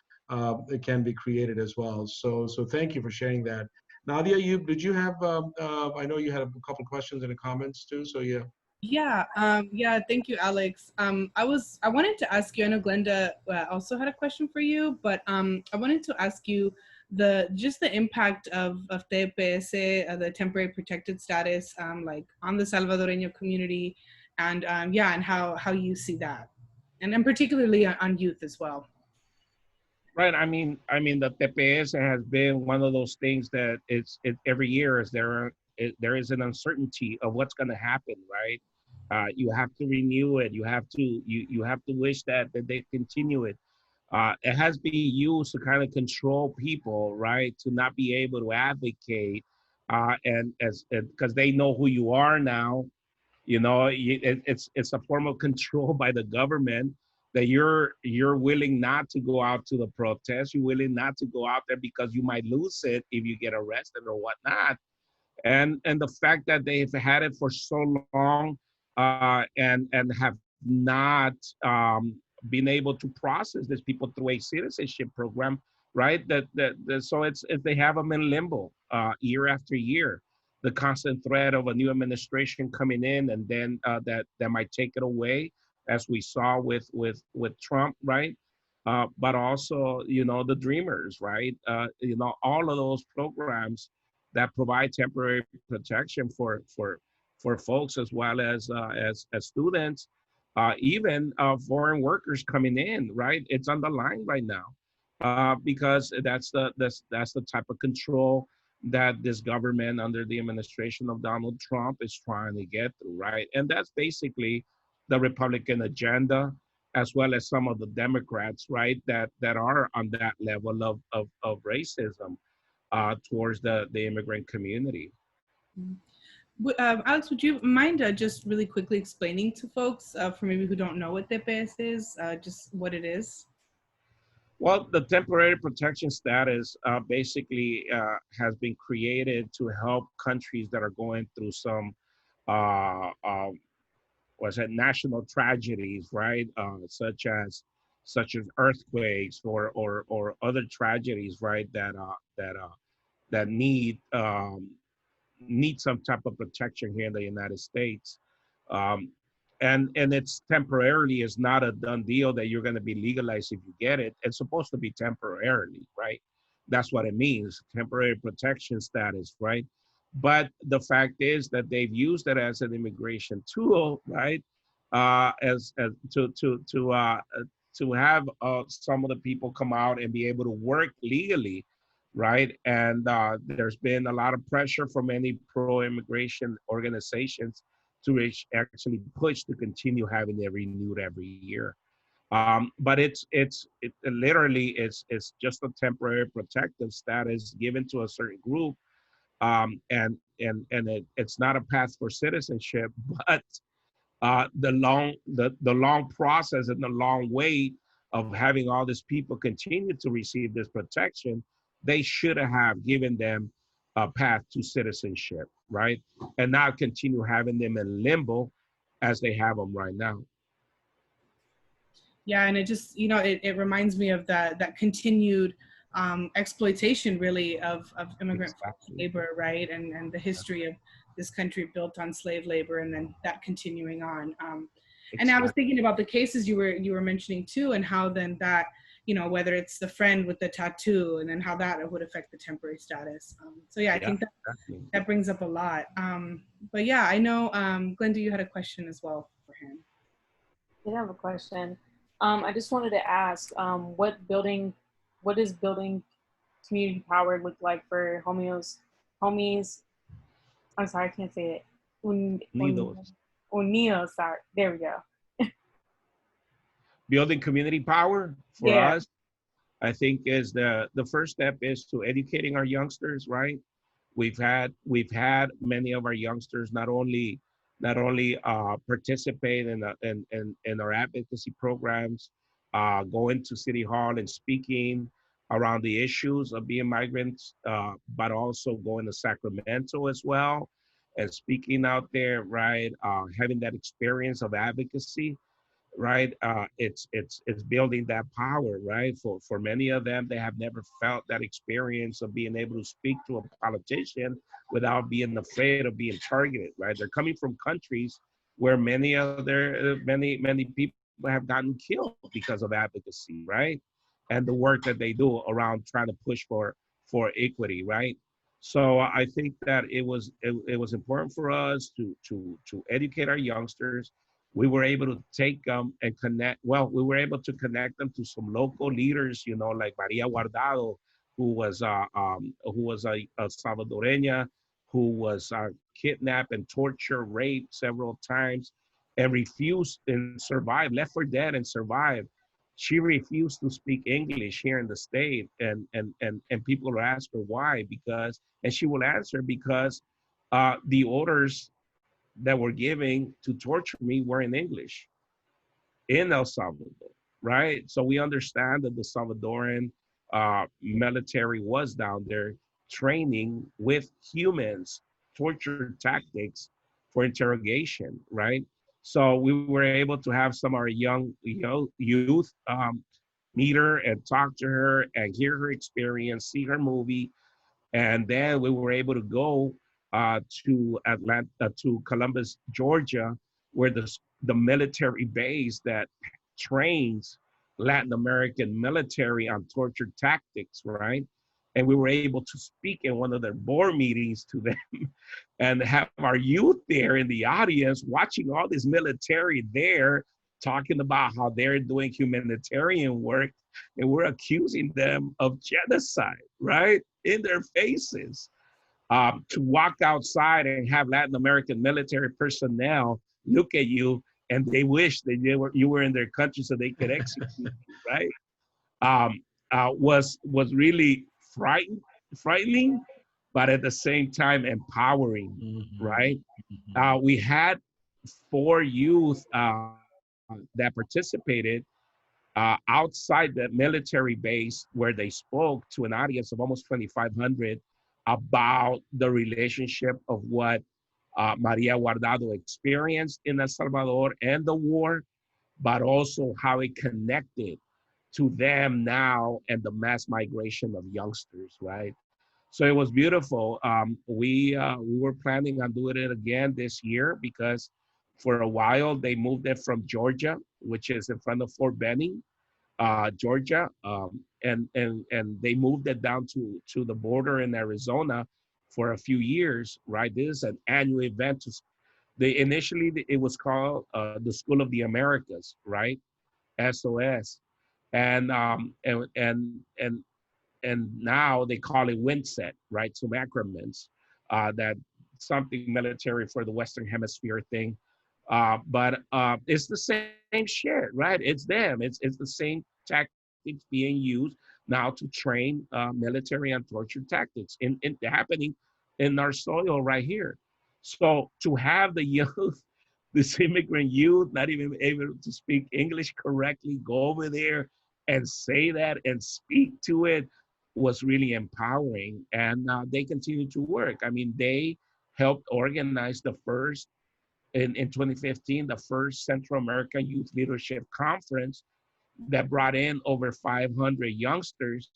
can be created as well. So thank you for sharing that. Nadia, did you have? I know you had a couple questions and comments too. So yeah. Yeah. Thank you, Alex. I wanted to ask you. I know Glenda also had a question for you, but I wanted to ask you the impact of TPS, the temporary protected status, like on the Salvadoreño community, and and how you see that, and then particularly on youth as well. Right. I mean, the TPS has been one of those things that every year is there is an uncertainty of what's going to happen, right? You have to renew it. You have to wish that they continue it. It has been used to kind of control people, right? To not be able to advocate, and because they know who you are now, you know, it's a form of control by the government, that you're willing not to go out to the protest. You're willing not to go out there because you might lose it if you get arrested or whatnot. And the fact that they've had it for so long and have not been able to process these people through a citizenship program, right? So they have them in limbo year after year. The constant threat of a new administration coming in, and then that might take it away, as we saw with Trump, right? But also, you know, the Dreamers, right? You know, all of those programs that provide temporary protection for for folks as well as students, even foreign workers coming in, right? It's on the line right now, because that's the type of control that this government under the administration of Donald Trump is trying to get through, right? And that's basically the Republican agenda, as well as some of the Democrats, right, that are on that level of racism towards the immigrant community. Alex, would you mind just really quickly explaining to folks, for maybe who don't know what TPS is, just what it is? Well, the temporary protection status basically has been created to help countries that are going through some uh, uh, national tragedies, right? Such as earthquakes or other tragedies, right? That need some type of protection here in the United States. Um, and it's temporarily, is not a done deal that you're going to be legalized if you get it. It's supposed to be temporarily, right? That's what it means, temporary protection status, right? But the fact is that they've used it as an immigration tool, right? As to have some of the people come out and be able to work legally, right? And there's been a lot of pressure from many pro-immigration organizations to actually push to continue having it renewed every year. But it literally it's just a temporary protective status given to a certain group, and it's not a path for citizenship, but the long process and the long wait of having all these people continue to receive this protection, they should have given them a path to citizenship, right? And not continue having them in limbo as they have them right now. Yeah, and it just, it reminds me of that continued exploitation, really, of immigrant labor, right? And the history of this country built on slave labor, and then that continuing on. And I was thinking about the cases you were mentioning too, and how then that, whether it's the friend with the tattoo, and then how that would affect the temporary status. So yeah, I think that brings up a lot. But yeah, I know, Glenda, you had a question as well for him. I did have a question. I just wanted to ask, what does building community power look like for homies? I'm sorry, I can't say it. Unidos. Sorry, there we go. Building community power for us, I think, is the first step is to educating our youngsters, right? We've had many of our youngsters not only participate in our advocacy programs, going to City Hall and speaking around the issues of being migrants, but also going to Sacramento as well and speaking out there, right? Having that experience of advocacy, right? It's building that power, right? For many of them, they have never felt that experience of being able to speak to a politician without being afraid of being targeted, right? They're coming from countries where many people have gotten killed because of advocacy, right? And the work that they do around trying to push for equity, right? So I think that it was important for us to educate our youngsters. We were able to take them and connect. Well, we were able to connect them to some local leaders, like Maria Guardado, who was a Salvadoreña, who was kidnapped and tortured, raped several times, and refused and survived, left for dead and survived. She refused to speak English here in the state, and people will ask her why, and she will answer, because the orders that were giving to torture me were in English in El Salvador, right? So we understand that the Salvadoran military was down there training with humans, torture tactics for interrogation, right? So we were able to have some of our young youth meet her and talk to her and hear her experience, see her movie, and then we were able to go to Columbus, Georgia, where the military base that trains Latin American military on torture tactics, right? and we were able to speak in one of their board meetings to them and have our youth there in the audience watching all this military there talking about how they're doing humanitarian work, and we're accusing them of genocide, right? In their faces. To walk outside and have Latin American military personnel look at you and they wish that you were in their country so they could execute you, right? Was really frightening, but at the same time empowering, right? We had 4 youth that participated outside the military base, where they spoke to an audience of almost 2,500 about the relationship of what Maria Guardado experienced in El Salvador and the war, but also how it connected to them now and the mass migration of youngsters, right? So it was beautiful. We were planning on doing it again this year because for a while they moved it from Georgia, which is in front of Fort Benning, Georgia, and they moved it down to the border in Arizona for a few years, right? This is an annual event. They initially it was called the School of the Americas, right? SOS, and and now they call it WINSET, right? Some acronyms, that something military for the Western Hemisphere thing. But it's the same shit, right? It's them. It's the same tactics being used now to train military and torture tactics in happening in our soil right here. So to have the youth, this immigrant youth, not even able to speak English correctly, go over there and say that and speak to it was really empowering. And they continue to work. I mean, they helped organize the first, in 2015, the first Central American Youth Leadership Conference that brought in over 500 youngsters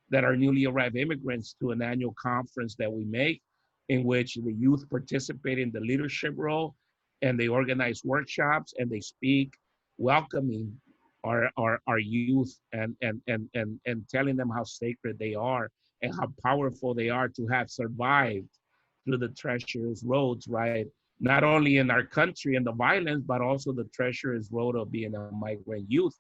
that are newly arrived immigrants to an annual conference that we make, in which the youth participate in the leadership role, and they organize workshops and they speak, welcoming our youth and telling them how sacred they are and how powerful they are to have survived through the treacherous roads, right? Not only in our country and the violence, but also the treacherous road of being a migrant youth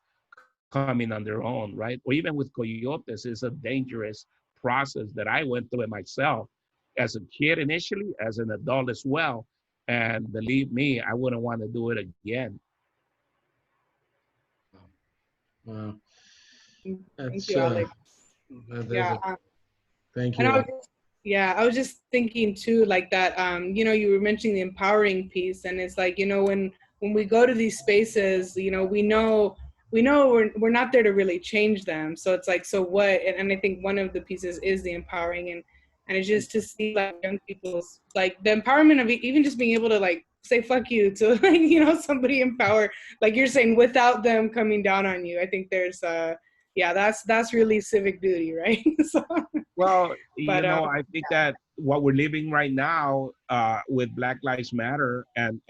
coming on their own, right? Or even with coyotes, it's a dangerous process that I went through it myself as a kid initially, as an adult as well. And believe me, I wouldn't want to do it again. Wow. Thank That's, you, Alex. Yeah. Thank And you. I was just thinking too, like that, you were mentioning the empowering piece, and it's like, when we go to these spaces, we know we're not there to really change them. So it's like, so what? And I think one of the pieces is the empowering, and it's just to see like young people's, like the empowerment of even just being able to like say fuck you to like, somebody empower, like you're saying, without them coming down on you. I think there's that's really civic duty, right? So, Well, but I think that what we're living right now with Black Lives Matter and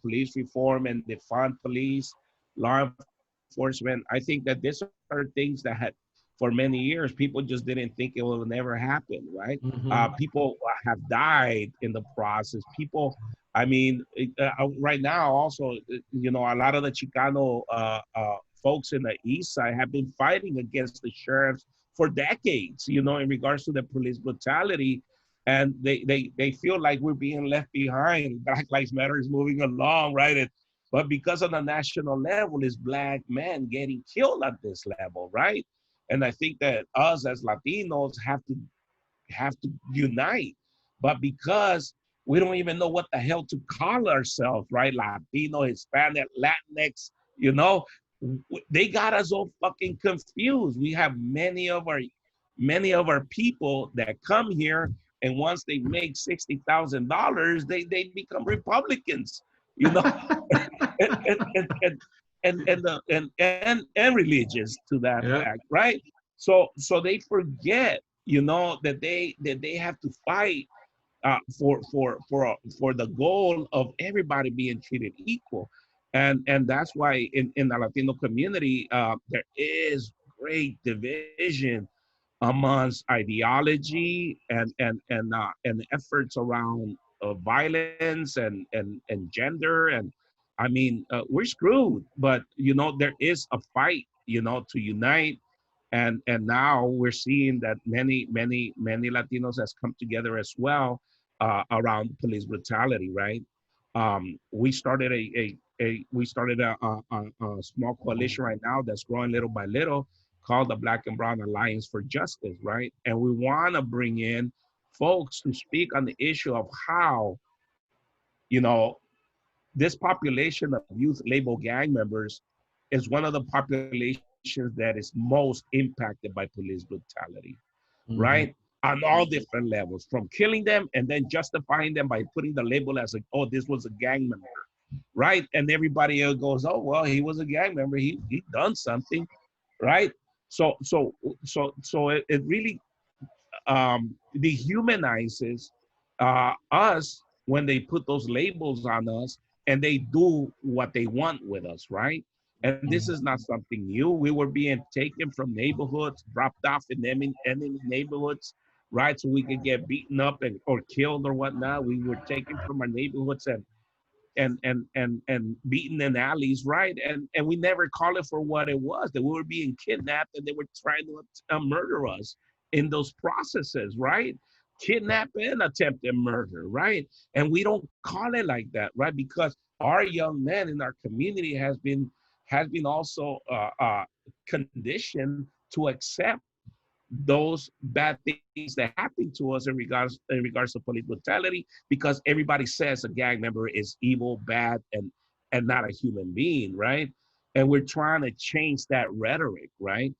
police reform and defund police, law enforcement, I think that these are things that had, for many years, people just didn't think it will never happen, right? People have died in the process. People, I mean, right now also, a lot of the Chicano folks in the East Side have been fighting against the sheriffs for decades, in regards to the police brutality. And they feel like we're being left behind. Black Lives Matter is moving along, right? But because on the national level, is Black men getting killed at this level, right? And I think that us as Latinos have to unite. But because we don't even know what the hell to call ourselves, right? Latino, Hispanic, Latinx, they got us all fucking confused. We have many of our people that come here, and once they make $60,000, they become Republicans, and religious to that fact, right? So they forget, that they have to fight for the goal of everybody being treated equal. And that's why in the Latino community, there is great division amongst ideology and efforts around violence and gender. And I mean, we're screwed. But there is a fight, to unite. And now we're seeing that many Latinos has come together as well around police brutality, right? We started a small coalition right now that's growing little by little, called the Black and Brown Alliance for Justice, right? And we want to bring in folks to speak on the issue of how, this population of youth labeled gang members is one of the populations that is most impacted by police brutality, right? On all different levels, from killing them and then justifying them by putting the label as like, oh, this was a gang member, right? And everybody else goes, oh, well, he was a gang member. He done something, right? So it really dehumanizes us when they put those labels on us and they do what they want with us, right? And this is not something new. We were being taken from neighborhoods, dropped off in enemy neighborhoods, right? So we could get beaten up or killed or whatnot. We were taken from our neighborhoods and beaten in alleys, right? And we never call it for what it was, that we were being kidnapped and they were trying to murder us in those processes, right? Kidnap and attempted murder, right? And we don't call it like that, right? Because our young men in our community has been also conditioned to accept those bad things that happen to us in regards to police brutality, because everybody says a gang member is evil, bad, and not a human being, right? And we're trying to change that rhetoric, right?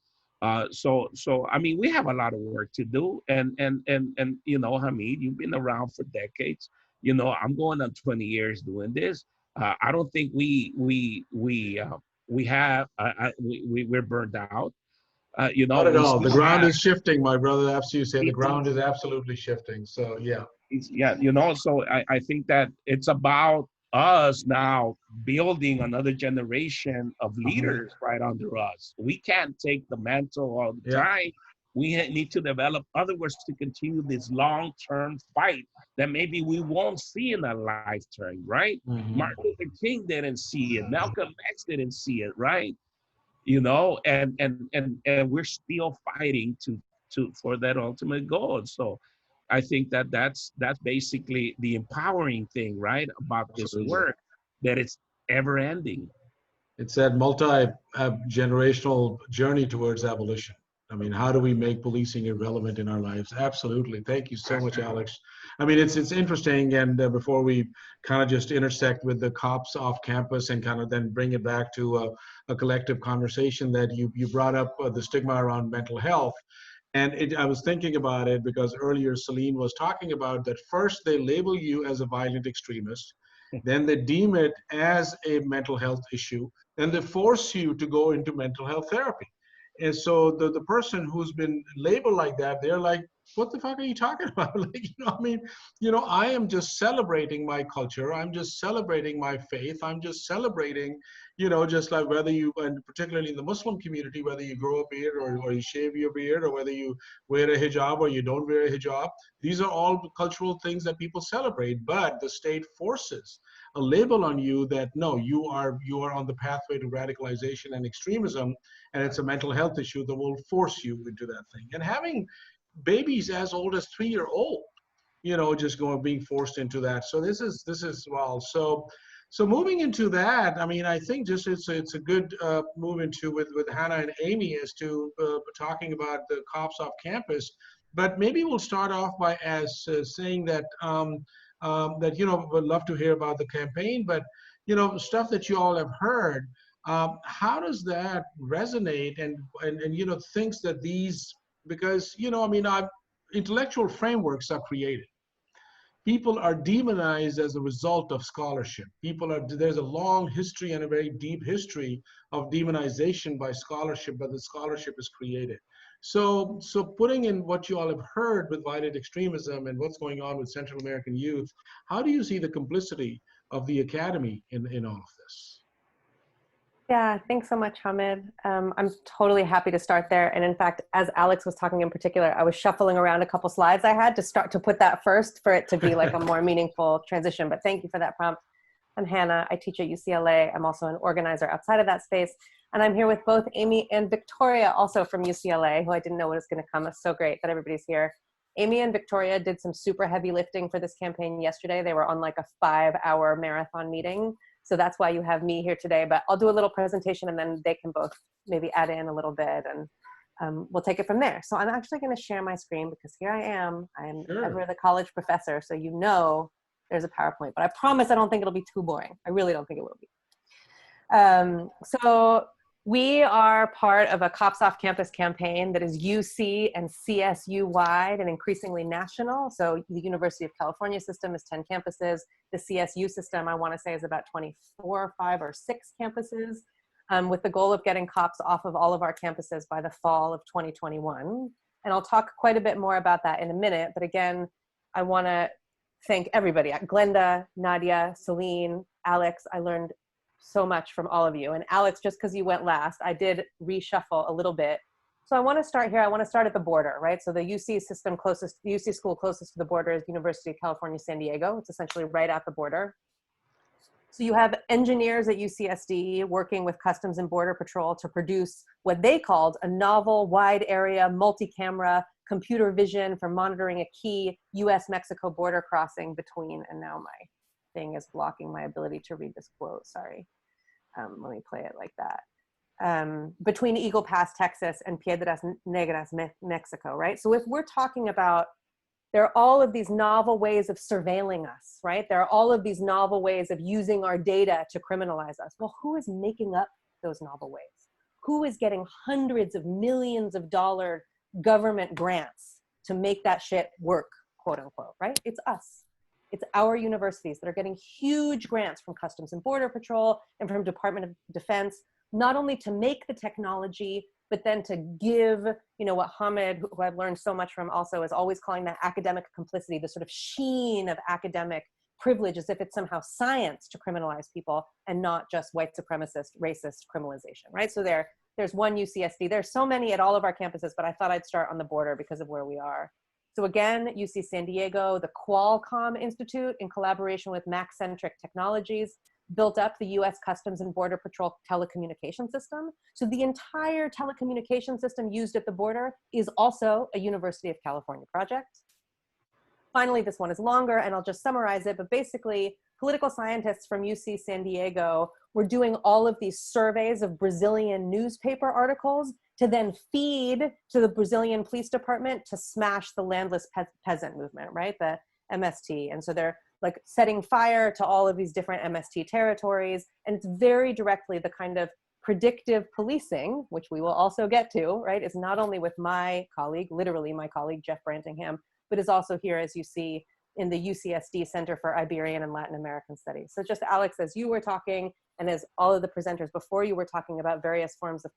So I mean, we have a lot of work to do, and Hamid, you've been around for decades. I'm going on 20 years doing this. I don't think we're burned out. Not at We all. The still ground have, is shifting, my brother. After you say the ground is absolutely shifting. So yeah. yeah, so I think that it's about us now building another generation of leaders right under us. We can't take the mantle all the time. We need to develop other ways to continue this long-term fight that maybe we won't see in a lifetime, right? Martin Luther King didn't see it. Malcolm X didn't see it, right? And we're still fighting for that ultimate goal. So I think that's basically the empowering thing, right, about this work, that it's ever ending. It's that multi-generational journey towards abolition. I mean, how do we make policing irrelevant in our lives? Absolutely. Thank you so much, Alex. I mean, it's interesting. And before we kind of just intersect with the cops off campus and kind of then bring it back to a collective conversation, that you brought up the stigma around mental health. And I was thinking about it because earlier Celine was talking about that first they label you as a violent extremist, then they deem it as a mental health issue, then they force you to go into mental health therapy. And so the person who's been labeled like that, they're like, what the fuck are you talking about? Like, I mean, I am just celebrating my culture. I'm just celebrating my faith. I'm just celebrating, just like whether you, and particularly in the Muslim community, whether you grow a beard or you shave your beard, or whether you wear a hijab or you don't wear a hijab. These are all cultural things that people celebrate, but the state forces a label on you that no, you are on the pathway to radicalization and extremism, and it's a mental health issue that will force you into that thing. And having babies as old as 3-year-old, just being forced into that. So this is well. So moving into that, I mean, I think just it's a good move into with Hannah and Amy as to talking about the cops off campus. But maybe we'll start off by saying that would love to hear about the campaign, but stuff that you all have heard. How does that resonate and thinks that these, because I mean, intellectual frameworks are created. People are demonized as a result of scholarship. There's a long history and a very deep history of demonization by scholarship, but the scholarship is created. So putting in what you all have heard with violent extremism and what's going on with Central American youth, how do you see the complicity of the academy in all of this? Yeah, thanks so much, Hamid. I'm totally happy to start there. And in fact, as Alex was talking in particular, I was shuffling around a couple slides I had to start to put that first for it to be like a more meaningful transition. But thank you for that prompt. I'm Hannah. I teach at UCLA. I'm also an organizer outside of that space. And I'm here with both Amy and Victoria, also from UCLA, who I didn't know was going to come. It's so great that everybody's here. Amy and Victoria did some super heavy lifting for this campaign yesterday. They were on like a 5-hour marathon meeting. So that's why you have me here today, but I'll do a little presentation and then they can both maybe add in a little bit and we'll take it from there. So I'm actually gonna share my screen because here I am ever the college professor. So you know there's a PowerPoint, but I promise I don't think it'll be too boring. I really don't think it will be. So we are part of a Cops Off Campus campaign that is UC and CSU wide and increasingly national. So the University of California system is 10 campuses. The CSU system, I want to say, is about 24, 5, or 6 campuses, with the goal of getting cops off of all of our campuses by the fall of 2021. And I'll talk quite a bit more about that in a minute. But again, I want to thank everybody. Glenda, Nadia, Celine, Alex. I learned so much from all of you. And Alex, just because you went last, I did reshuffle a little bit. So I want to start here. I want to start at the border, right? So the UC system closest, the UC school closest to the border is University of California, San Diego. It's essentially right at the border. So you have engineers at UCSD working with Customs and Border Patrol to produce what they called a novel wide area multi-camera computer vision for monitoring a key US-Mexico border crossing between, and now my thing is blocking my ability to read this quote, sorry. Let me play it like that. Between Eagle Pass, Texas and Piedras Negras, Mexico, right? So if we're talking about, there are all of these novel ways of surveilling us, right? There are all of these novel ways of using our data to criminalize us. Well, who is making up those novel ways? Who is getting hundreds of millions of dollar government grants to make that shit work, quote unquote, right? It's us. It's our universities that are getting huge grants from Customs and Border Patrol and from Department of Defense, not only to make the technology, but then to give, you know, what Hamid, who I've learned so much from also, is always calling that academic complicity, the sort of sheen of academic privilege, as if it's somehow science to criminalize people and not just white supremacist, racist criminalization, right? So there's one UCSD. There's so many at all of our campuses, but I thought I'd start on the border because of where we are. So again, UC San Diego, the Qualcomm Institute, in collaboration with Mac-Centric Technologies, built up the US Customs and Border Patrol telecommunication system. So the entire telecommunication system used at the border is also a University of California project. Finally, this one is longer and I'll just summarize it, but basically political scientists from UC San Diego were doing all of these surveys of Brazilian newspaper articles to then feed to the Brazilian police department to smash the landless peasant movement, right? The MST. And so they're like setting fire to all of these different MST territories. And it's very directly the kind of predictive policing, which we will also get to, right? It's not only with my colleague, literally my colleague, Jeff Brantingham, but is also here, as you see, in the UCSD Center for Iberian and Latin American Studies. So just Alex, as you were talking, and as all of the presenters before you were talking about various forms of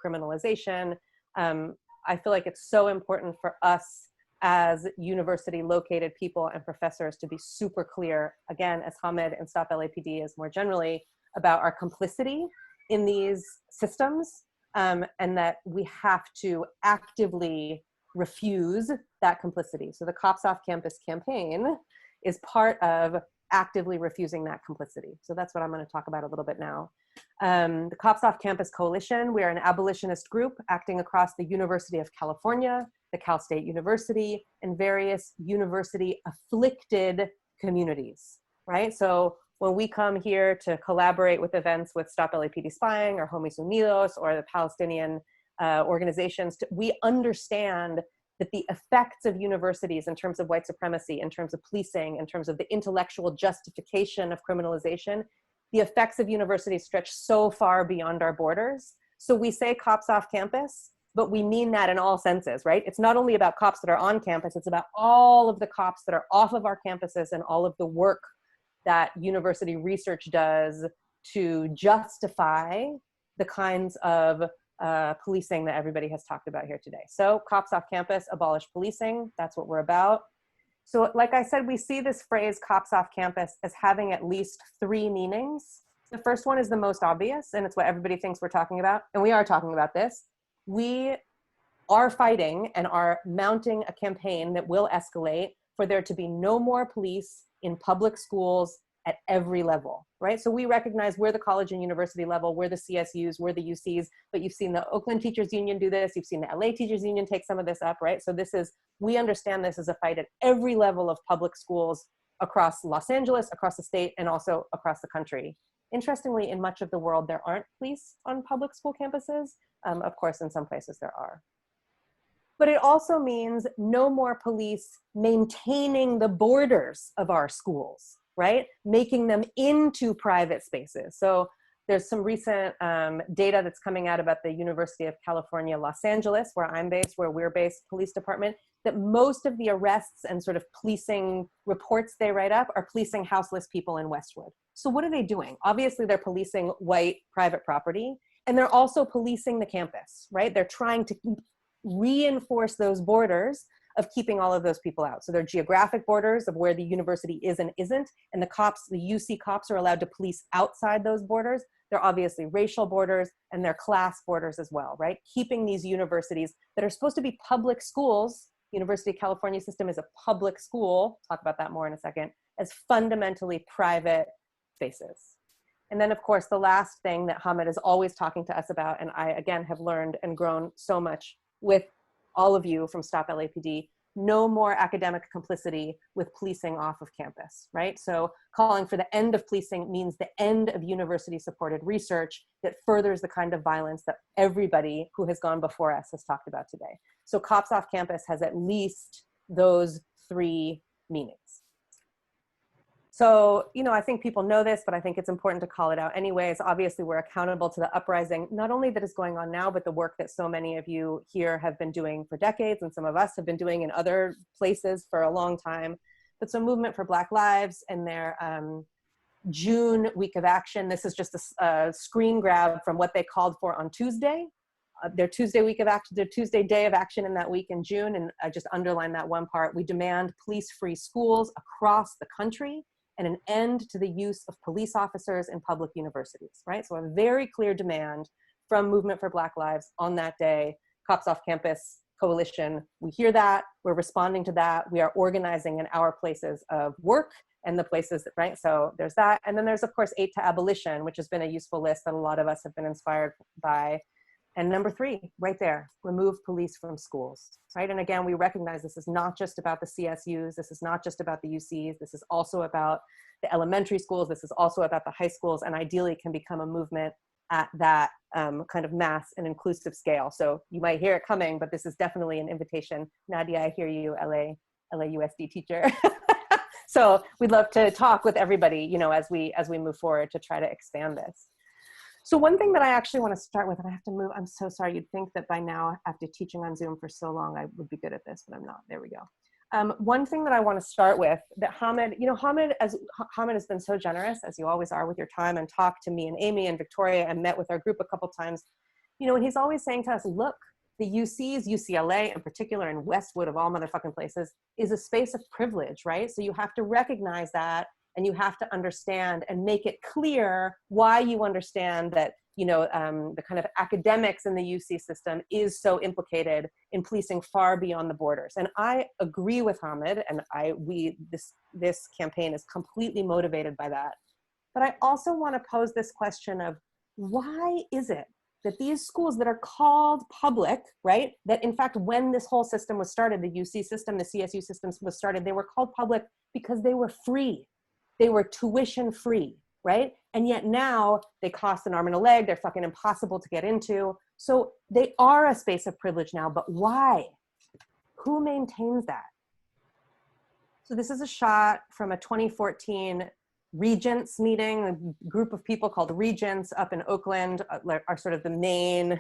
criminalization, I feel like it's so important for us as university located people and professors to be super clear, again, as Hamid and Stop LAPD is more generally, about our complicity in these systems, and that we have to actively refuse that complicity. So the Cops Off Campus campaign is part of actively refusing that complicity. So that's what I'm going to talk about a little bit now. The Cops Off Campus Coalition, we are an abolitionist group acting across the University of California, the Cal State University, and various university afflicted communities, right? So when we come here to collaborate with events with Stop LAPD Spying or Homies Unidos or the Palestinian organizations, we understand that the effects of universities in terms of white supremacy, in terms of policing, in terms of the intellectual justification of criminalization, the effects of universities stretch so far beyond our borders. So we say cops off campus, but we mean that in all senses, right? It's not only about cops that are on campus, it's about all of the cops that are off of our campuses and all of the work that university research does to justify the kinds of policing that everybody has talked about here today. So cops off campus, abolish policing, that's what we're about. So like I said, we see this phrase cops off campus as having at least 3 meanings. The first one is the most obvious, and it's what everybody thinks we're talking about, and we are talking about this. We are fighting and are mounting a campaign that will escalate for there to be no more police in public schools at every level, right? So we recognize we're the college and university level, we're the CSUs, we're the UCs, but you've seen the Oakland Teachers Union do this, you've seen the LA Teachers Union take some of this up, right? So this is, we understand this as a fight at every level of public schools across Los Angeles, across the state, and also across the country. Interestingly, in much of the world, there aren't police on public school campuses. Of course, in some places there are. But it also means no more police maintaining the borders of our schools, right? Making them into private spaces. So there's some recent data that's coming out about the University of California, Los Angeles, where I'm based, where we're based, police department, that most of the arrests and sort of policing reports they write up are policing houseless people in Westwood. So what are they doing? Obviously, they're policing white private property, and they're also policing the campus, right? They're trying to reinforce those borders of keeping all of those people out. So they're geographic borders of where the university is and isn't, and the cops, the UC cops are allowed to police outside those borders. They're obviously racial borders, and they're class borders as well, right? Keeping these universities that are supposed to be public schools, University of California system is a public school, talk about that more in a second, as fundamentally private spaces. And then of course, the last thing that Hamid is always talking to us about, and I again have learned and grown so much with all of you from Stop LAPD, no more academic complicity with policing off of campus, right? So calling for the end of policing means the end of university-supported research that furthers the kind of violence that everybody who has gone before us has talked about today. So Cops Off Campus has at least those three meanings. So, you know, I think people know this, but I think it's important to call it out anyways. Obviously, we're accountable to the uprising, not only that is going on now, but the work that so many of you here have been doing for decades, and some of us have been doing in other places for a long time. But so Movement for Black Lives and their June week of action, this is just a screen grab from what they called for on Tuesday. Their Tuesday week of action, their Tuesday day of action in that week in June, and I just underline that one part. We demand police-free schools across the country and an end to the use of police officers in public universities, right? So a very clear demand from Movement for Black Lives on that day. Cops Off Campus Coalition, we hear that, we're responding to that, we are organizing in our places of work and the places, that, right? So there's that. And then there's of course 8 to Abolition, which has been a useful list that a lot of us have been inspired by. And number 3, right there, remove police from schools, right? And again, we recognize this is not just about the CSUs, this is not just about the UCs, this is also about the elementary schools, this is also about the high schools, and ideally can become a movement at that kind of mass and inclusive scale. So you might hear it coming, but this is definitely an invitation. Nadia, I hear you, LAUSD teacher. So we'd love to talk with everybody, you know, as we move forward to try to expand this. So one thing that I actually want to start with, and I have to move, I'm so sorry, you'd think that by now, after teaching on Zoom for so long, I would be good at this, but I'm not. There we go. One thing that I want to start with, that Hamid, you know, Hamid has been so generous, as you always are, with your time, and talked to me and Amy and Victoria and met with our group a couple times, you know, and he's always saying to us, look, the UCs, UCLA in particular, and Westwood of all motherfucking places, is a space of privilege, right? So you have to recognize that, and you have to understand and make it clear why you understand that, you know, the kind of academics in the UC system is so implicated in policing far beyond the borders. And I agree with Hamid, and this campaign is completely motivated by that. But I also want to pose this question of, why is it that these schools that are called public, right, that in fact, when this whole system was started, the UC system, the CSU systems was started, they were called public because they were free. They were tuition free, right? And yet now they cost an arm and a leg, they're fucking impossible to get into. So they are a space of privilege now, but why? Who maintains that? So this is a shot from a 2014 Regents meeting. A group of people called Regents up in Oakland are sort of the main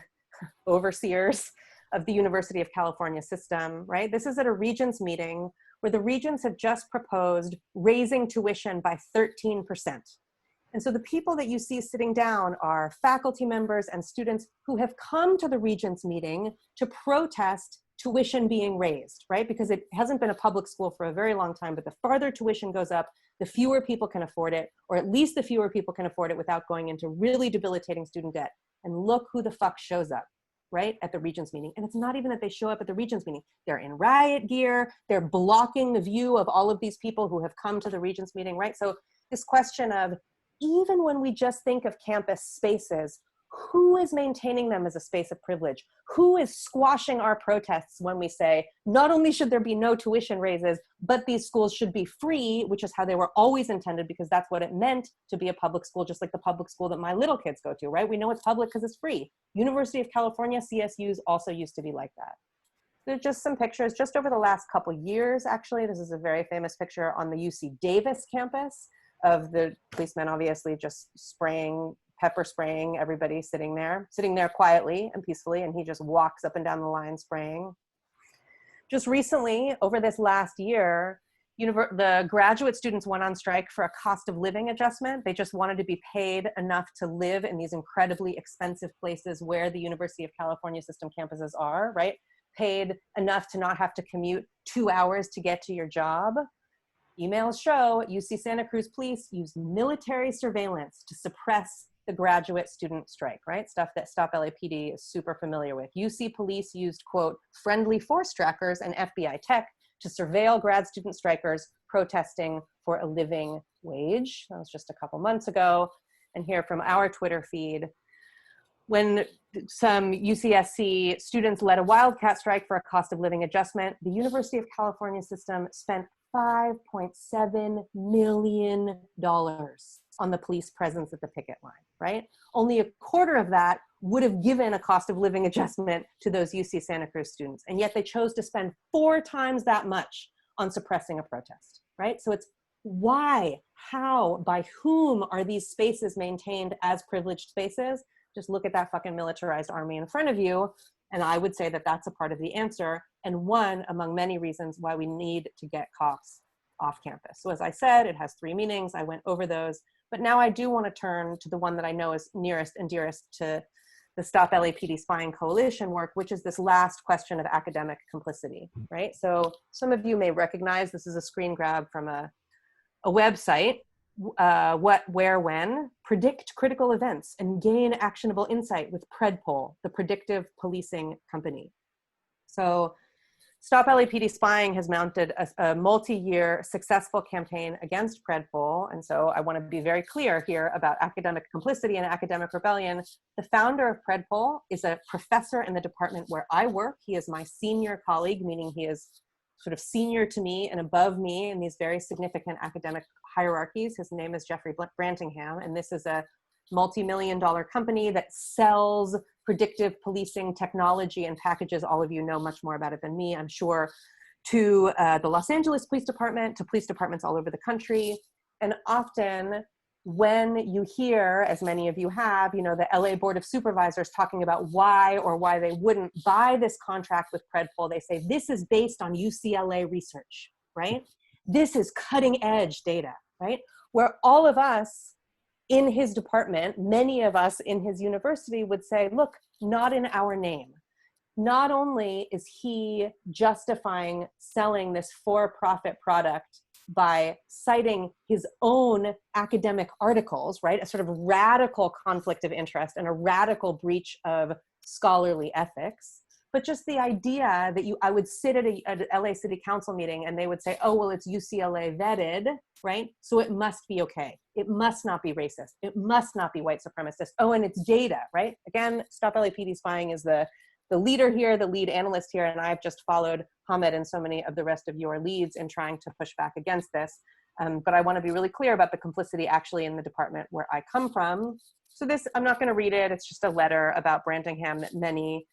overseers of the University of California system, right? This is at a Regents meeting where the Regents have just proposed raising tuition by 13%. And so the people that you see sitting down are faculty members and students who have come to the Regents meeting to protest tuition being raised, right? Because it hasn't been a public school for a very long time, but the farther tuition goes up, the fewer people can afford it, or at least the fewer people can afford it without going into really debilitating student debt. And look who the fuck shows up, right, at the Regents meeting. And it's not even that they show up at the Regents meeting. They're in riot gear. They're blocking the view of all of these people who have come to the Regents meeting, right? So this question of, even when we just think of campus spaces, who is maintaining them as a space of privilege? Who is squashing our protests when we say, not only should there be no tuition raises, but these schools should be free, which is how they were always intended, because that's what it meant to be a public school, just like the public school that my little kids go to, right? We know it's public because it's free. University of California, CSUs also used to be like that. There's just some pictures just over the last couple years, actually. This is a very famous picture on the UC Davis campus of the policemen obviously just pepper spraying everybody sitting there quietly and peacefully, and he just walks up and down the line spraying. Just recently, over this last year, the graduate students went on strike for a cost of living adjustment. They just wanted to be paid enough to live in these incredibly expensive places where the University of California system campuses are, right? Paid enough to not have to commute 2 hours to get to your job. Emails show UC Santa Cruz police used military surveillance to suppress the graduate student strike, right? Stuff that Stop LAPD is super familiar with. UC police used, quote, friendly force trackers and FBI tech to surveil grad student strikers protesting for a living wage. That was just a couple months ago. And here from our Twitter feed, when some UCSC students led a wildcat strike for a cost of living adjustment, the University of California system spent $5.7 million on the police presence at the picket line, right? Only a quarter of that would have given a cost of living adjustment to those UC Santa Cruz students. And yet they chose to spend 4 times that much on suppressing a protest, right? So it's why, how, by whom are these spaces maintained as privileged spaces? Just look at that fucking militarized army in front of you. And I would say that that's a part of the answer, and one among many reasons why we need to get cops off campus. So as I said, it has 3 meanings. I went over those, but now I do want to turn to the one that I know is nearest and dearest to the Stop LAPD Spying Coalition work, which is this last question of academic complicity, right? So some of you may recognize this is a screen grab from a website. What, where, when, predict critical events and gain actionable insight with PredPol, the predictive policing company. So Stop LAPD Spying has mounted a multi-year successful campaign against PredPol. And so I want to be very clear here about academic complicity and academic rebellion. The founder of PredPol is a professor in the department where I work. He is my senior colleague, meaning he is sort of senior to me and above me in these very significant academic hierarchies. His name is Jeffrey Brantingham, and this is a multi-million-dollar company that sells predictive policing technology and packages. All of you know much more about it than me, I'm sure, to the Los Angeles Police Department, to police departments all over the country. And often when you hear, as many of you have, you know, the LA Board of Supervisors talking about why or why they wouldn't buy this contract with PredPol, they say, this is based on UCLA research, right? This is cutting edge data, right? Where all of us in his department, many of us in his university would say, look, not in our name. Not only is he justifying selling this for-profit product by citing his own academic articles, right? A sort of radical conflict of interest and a radical breach of scholarly ethics. But just the idea that I would sit at an LA City Council meeting and they would say, oh, well, it's UCLA vetted, right? So it must be okay. It must not be racist. It must not be white supremacist. Oh, and it's data, right? Again, Stop LAPD Spying is the leader here, the lead analyst here, and I've just followed Hamed and so many of the rest of your leads in trying to push back against this. But I want to be really clear about the complicity actually in the department where I come from. So this, I'm not going to read it. It's just a letter about Brantingham that many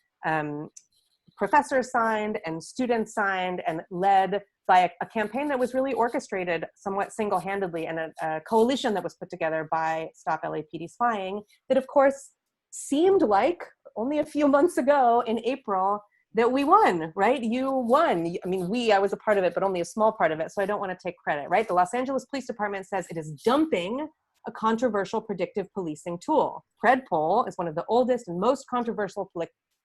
professors signed and students signed and led by a campaign that was really orchestrated somewhat single-handedly, and a coalition that was put together by Stop LAPD Spying that, of course, seemed like only a few months ago in April that we won, right? You won. I mean, I was a part of it, but only a small part of it, so I don't want to take credit, right? The Los Angeles Police Department says it is dumping a controversial predictive policing tool. PredPol is one of the oldest and most controversial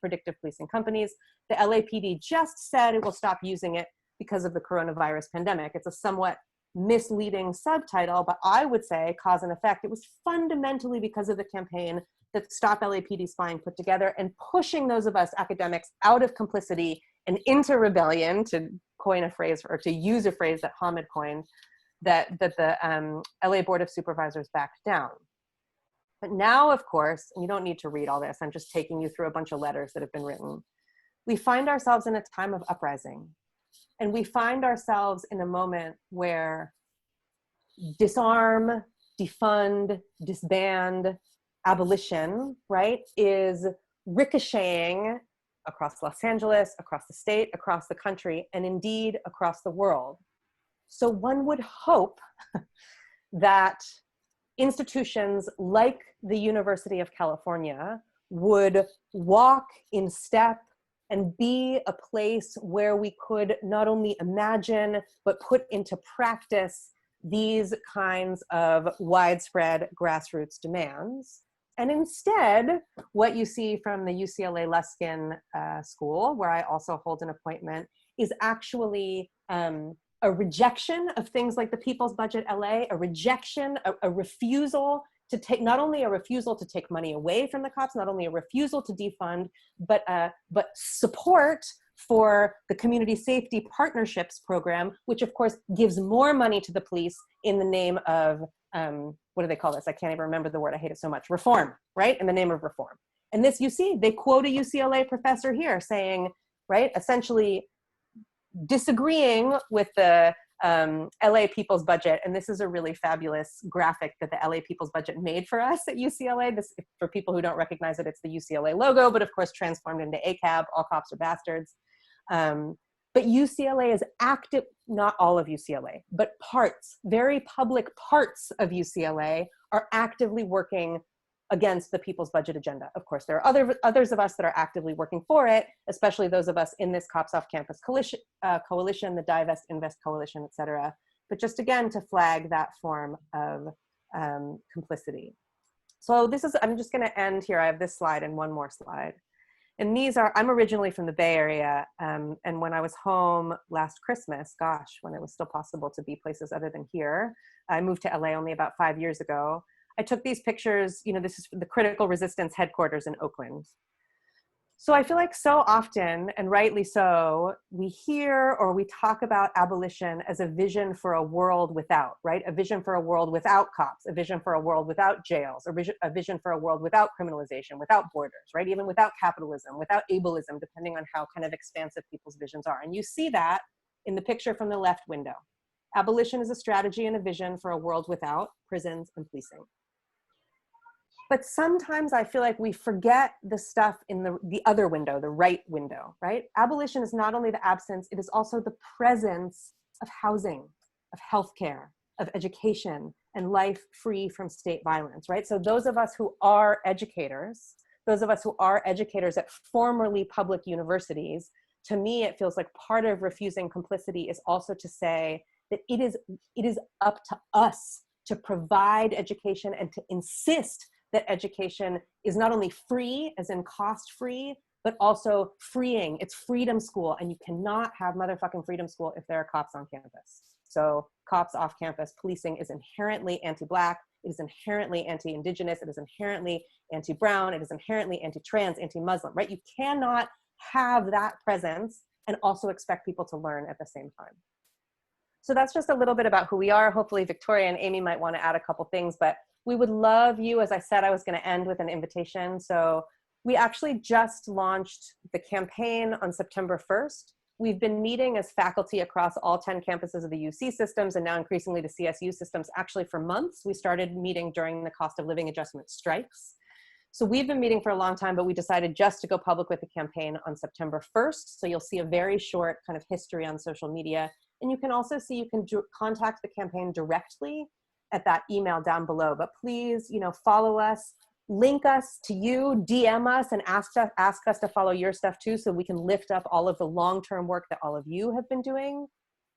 predictive policing companies. The LAPD just said it will stop using it because of the coronavirus pandemic. It's a somewhat misleading subtitle, but I would say cause and effect. It was fundamentally because of the campaign that Stop LAPD Spying put together and pushing those of us academics out of complicity and into rebellion, to coin a phrase, or to use a phrase that Hamid coined, that the LA Board of Supervisors backed down. But now, of course, and you don't need to read all this, I'm just taking you through a bunch of letters that have been written. We find ourselves in a time of uprising. And we find ourselves in a moment where disarm, defund, disband, abolition, right, is ricocheting across Los Angeles, across the state, across the country, and indeed across the world. So one would hope that institutions like the University of California would walk in step and be a place where we could not only imagine, but put into practice these kinds of widespread grassroots demands. And instead, what you see from the UCLA Luskin School, where I also hold an appointment, is actually a rejection of things like the People's Budget LA, a rejection, a refusal to take, not only a refusal to take money away from the cops, not only a refusal to defund, but support for the Community Safety Partnerships Program, which of course gives more money to the police in the name of, what do they call this? I can't even remember the word, I hate it so much. Reform, right? In the name of reform. And this, you see, they quote a UCLA professor here saying, right, essentially disagreeing with the LA People's Budget, and this is a really fabulous graphic that the LA People's Budget made for us at UCLA. This, for people who don't recognize it, it's the UCLA logo, but of course transformed into ACAB, all cops are bastards. But UCLA is active, not all of UCLA, but parts, very public parts of UCLA are actively working against the People's Budget agenda. Of course, there are others of us that are actively working for it, especially those of us in this Cops Off Campus coalition, the Divest Invest Coalition, et cetera. But just again, to flag that form of complicity. So this is, I'm just gonna end here. I have this slide and one more slide. And these are, I'm originally from the Bay Area, and when I was home last Christmas, gosh, when it was still possible to be places other than here, I moved to LA only about 5 years ago. I took these pictures, you know, this is the Critical Resistance headquarters in Oakland. So I feel like so often, and rightly so, we hear or we talk about abolition as a vision for a world without, right? A vision for a world without cops, a vision for a world without jails, a vision for a world without criminalization, without borders, right? Even without capitalism, without ableism, depending on how kind of expansive people's visions are. And you see that in the picture from the left window. Abolition is a strategy and a vision for a world without prisons and policing. But sometimes I feel like we forget the stuff in the other window, the right window, right? Abolition is not only the absence, it is also the presence of housing, of healthcare, of education, and life free from state violence, right? So those of us who are educators, at formerly public universities, to me, it feels like part of refusing complicity is also to say that it is up to us to provide education and to insist that education is not only free, as in cost free, but also freeing. It's freedom school, and you cannot have motherfucking freedom school if there are cops on campus. So cops off campus, policing is inherently anti-Black, it is inherently anti-Indigenous, it is inherently anti-Brown, it is inherently anti-trans, anti-Muslim, right? You cannot have that presence and also expect people to learn at the same time. So that's just a little bit about who we are. Hopefully Victoria and Amy might want to add a couple things, but we would love you, as I said, I was going to end with an invitation. So we actually just launched the campaign on September 1st. We've been meeting as faculty across all 10 campuses of the UC systems and now increasingly the CSU systems actually for months. We started meeting during the cost of living adjustment strikes. So we've been meeting for a long time, but we decided just to go public with the campaign on September 1st. So you'll see a very short kind of history on social media. And you can also see, you can contact the campaign directly at that email down below, but please, you know, follow us, link us to you, DM us, and ask us to follow your stuff too, so we can lift up all of the long-term work that all of you have been doing.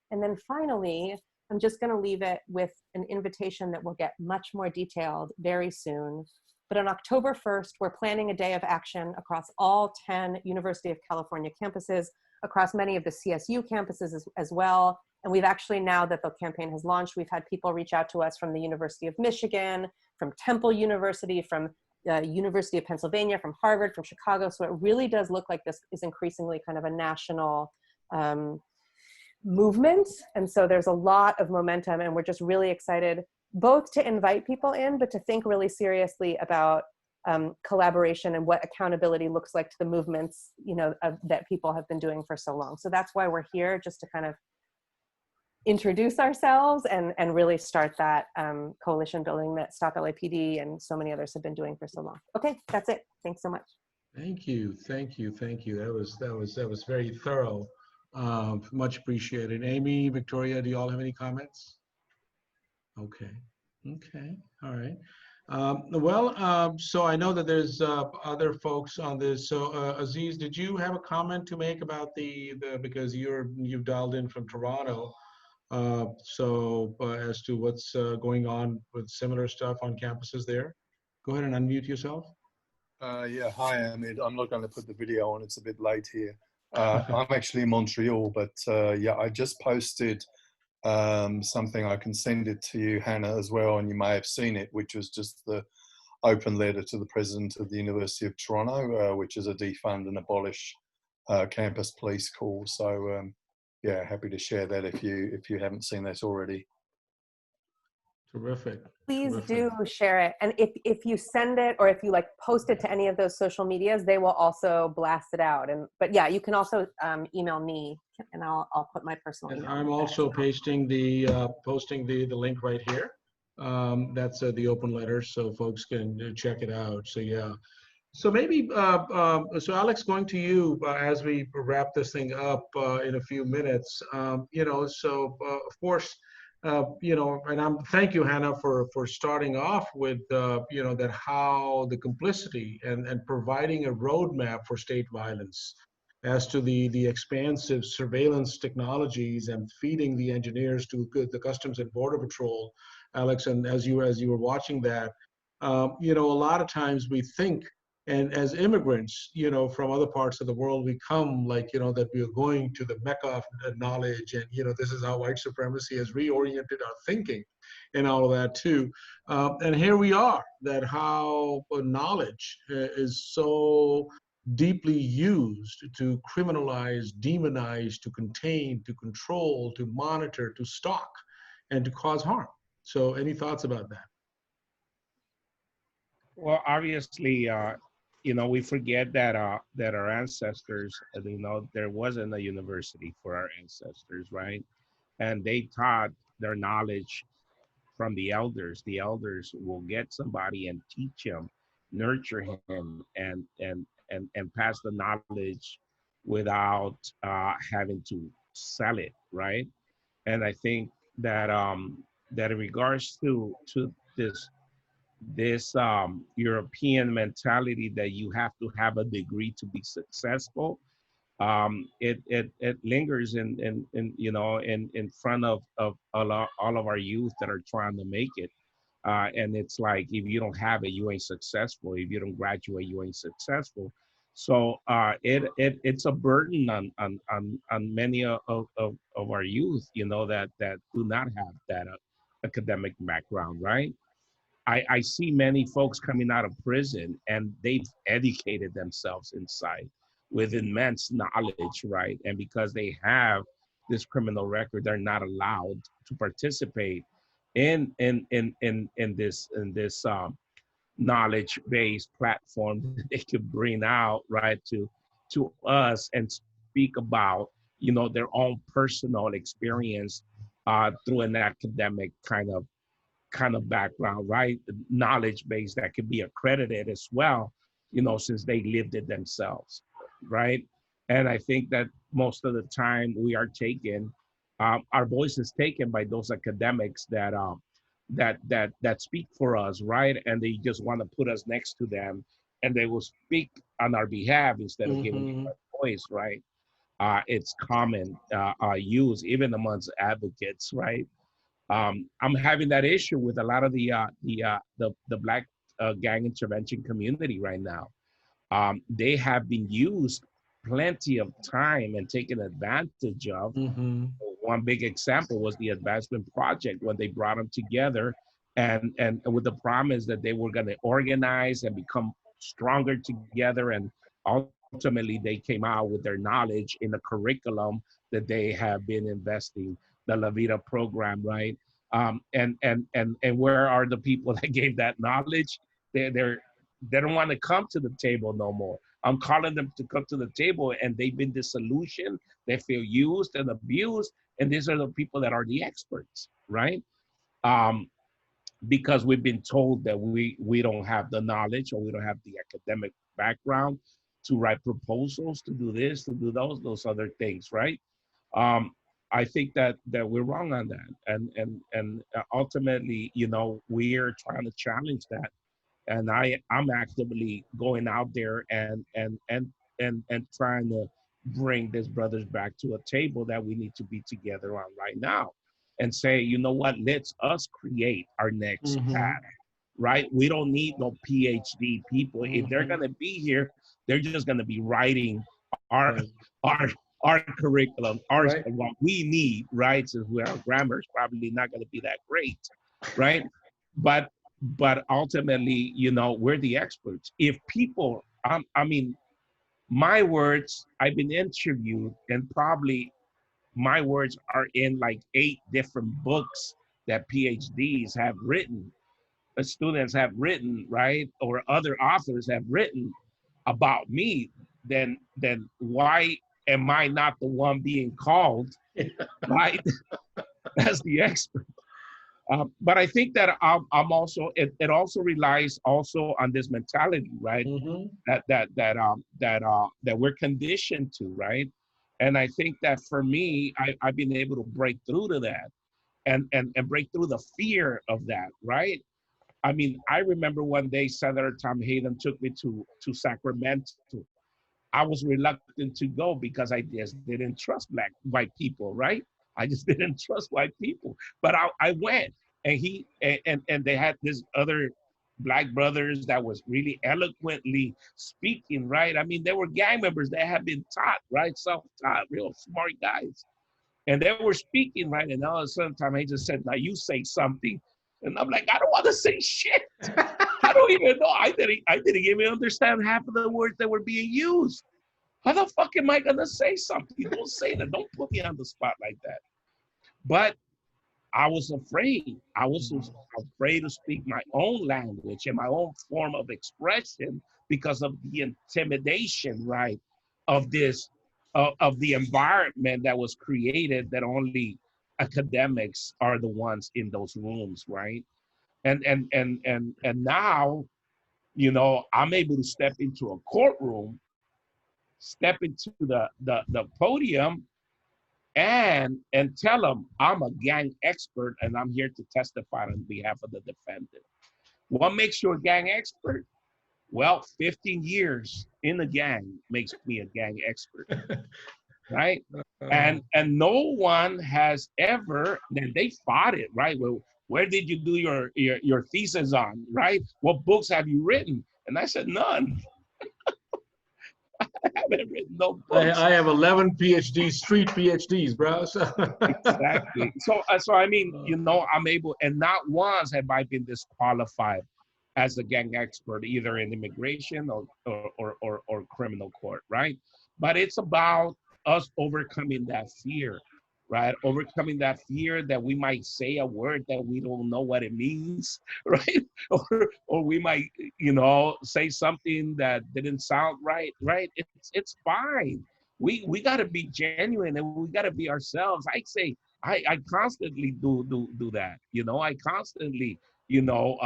And then finally, I'm just gonna leave it with an invitation that will get much more detailed very soon. But on October 1st, we're planning a day of action across all 10 University of California campuses, across many of the CSU campuses as well. And we've actually, now that the campaign has launched, we've had people reach out to us from the University of Michigan, from Temple University, from University of Pennsylvania, from Harvard, from Chicago. So it really does look like this is increasingly kind of a national movement. And so there's a lot of momentum, and we're just really excited both to invite people in, but to think really seriously about collaboration and what accountability looks like to the movements, that people have been doing for so long. So that's why we're here, just to kind of introduce ourselves and really start that coalition building that Stop LAPD and so many others have been doing for so long. Okay, that's it. Thanks so much. Thank you. That was very thorough. Much appreciated. Amy, Victoria, do you all have any comments? Okay. All right. So I know that there's other folks on this. So Aziz, did you have a comment to make about because you've dialed in from Toronto, as to what's going on with similar stuff on campuses there? Go ahead and unmute yourself. Yeah, hi, Amit. I'm not going to put the video on. It's a bit late here. I'm actually in Montreal, but yeah, I just posted something. I can send it to you, Hannah, as well, and you may have seen it, which was just the open letter to the president of the University of Toronto, which is a defund and abolish campus police call. So yeah, happy to share that if you haven't seen that already. Terrific. Please do share it. And if you send it, or if you post it to any of those social medias, they will also blast it out. But yeah, you can also email me, and I'll put my personal email. And I'm also posting the link right here. That's the open letter, so folks can check it out. So yeah. So maybe, so Alex, going to you as we wrap this thing up in a few minutes. Of course, and thank you, Hannah, for starting off with that how the complicity and providing a roadmap for state violence as to the expansive surveillance technologies and feeding the engineers to the Customs and Border Patrol, Alex. And as you were watching that, a lot of times we think, and as immigrants, from other parts of the world, we come that we are going to the Mecca of knowledge, and this is how white supremacy has reoriented our thinking, and all of that too. And here we are, that how knowledge is so deeply used to criminalize, demonize, to contain, to control, to monitor, to stalk, and to cause harm. So, any thoughts about that? Well, obviously, we forget that our ancestors, there wasn't a university for our ancestors, right? And they taught their knowledge from the elders. The elders will get somebody and teach him, nurture him, and pass the knowledge without having to sell it, right? And I think that that in regards to this European mentality that you have to have a degree to be successful, it lingers in front of all of our youth that are trying to make it, and it's like, if you don't have it, you ain't successful. If you don't graduate, you ain't successful. So it's a burden on many of our youth, that do not have that academic background, right? I see many folks coming out of prison, and they've educated themselves inside with immense knowledge, right? And because they have this criminal record, they're not allowed to participate in this knowledge-based platform that they could bring out, right, to us and speak about, their own personal experience through an academic kind of background, right? Knowledge base that could be accredited as well, since they lived it themselves, right? And I think that most of the time we are taken, our voice is taken by those academics that speak for us, right? And they just want to put us next to them, and they will speak on our behalf instead of giving us a voice, right? It's common use even amongst advocates, right? I'm having that issue with a lot of the black gang intervention community right now. They have been used plenty of time and taken advantage of. One big example was the Advancement Project, when they brought them together and with the promise that they were going to organize and become stronger together. And ultimately, they came out with their knowledge in the curriculum that they have been investing, the La Vida program, right? And where are the people that gave that knowledge? They don't want to come to the table no more. I'm calling them to come to the table, and they've been disillusioned. They feel used and abused, and these are the people that are the experts, right? Because we've been told that we don't have the knowledge, or we don't have the academic background to write proposals, to do this, to do those other things, right? I think that we're wrong on that, and ultimately, you know, we're trying to challenge that, and I'm actively going out there and trying to bring these brothers back to a table that we need to be together on right now, and say, you know what, let's us create our next path, right? We don't need no PhD people. If they're gonna be here, they're just gonna be writing our curriculum, what we need, right? Since our grammar is probably not gonna be that great, right? But ultimately, you know, we're the experts. If people, I mean, my words, I've been interviewed, and probably my words are in like 8 different books that PhDs have written, students have written, right? Or other authors have written about me, then why am I not the one being called, right? As the expert? But I think that I'm also, it also relies also on this mentality, right? That we're conditioned to, right? And I think that for me, I've been able to break through to that and break through the fear of that, right? I mean, I remember one day Senator Tom Hayden took me to Sacramento. I was reluctant to go because I just didn't trust white people, right? I just didn't trust white people. But I went, and they had this other Black brothers that was really eloquently speaking, right? I mean, they were gang members that had been taught, right? Self-taught, real smart guys. And they were speaking, right? And all of a sudden, Tom Hayden just said, now you say something. And I'm like, I don't want to say shit. I don't even know. I didn't even understand half of the words that were being used. How the fuck am I gonna say something? Don't say that. Don't put me on the spot like that. But I was afraid. I was afraid to speak my own language and my own form of expression because of the intimidation, right, of this, of the environment that was created, that only academics are the ones in those rooms, right? And now, you know, I'm able to step into a courtroom, step into the podium, and tell them I'm a gang expert and I'm here to testify on behalf of the defendant. What makes you a gang expert? Well, 15 years in a gang makes me a gang expert, right? And no one has ever, then they fought it, right? Well, where did you do your thesis on, right? What books have you written? And I said, none. I haven't written no books. I have 11 PhDs, street PhDs, bro. So. Exactly. So I mean, you know, I'm able, and not once have I been disqualified as a gang expert, either in immigration or criminal court, right? But it's about us overcoming that fear, right? Overcoming that fear that we might say a word that we don't know what it means, right? Or we might, you know, say something that didn't sound right, right? It's fine. We got to be genuine, and we got to be ourselves. I say, I constantly do that. You know, I constantly, you know,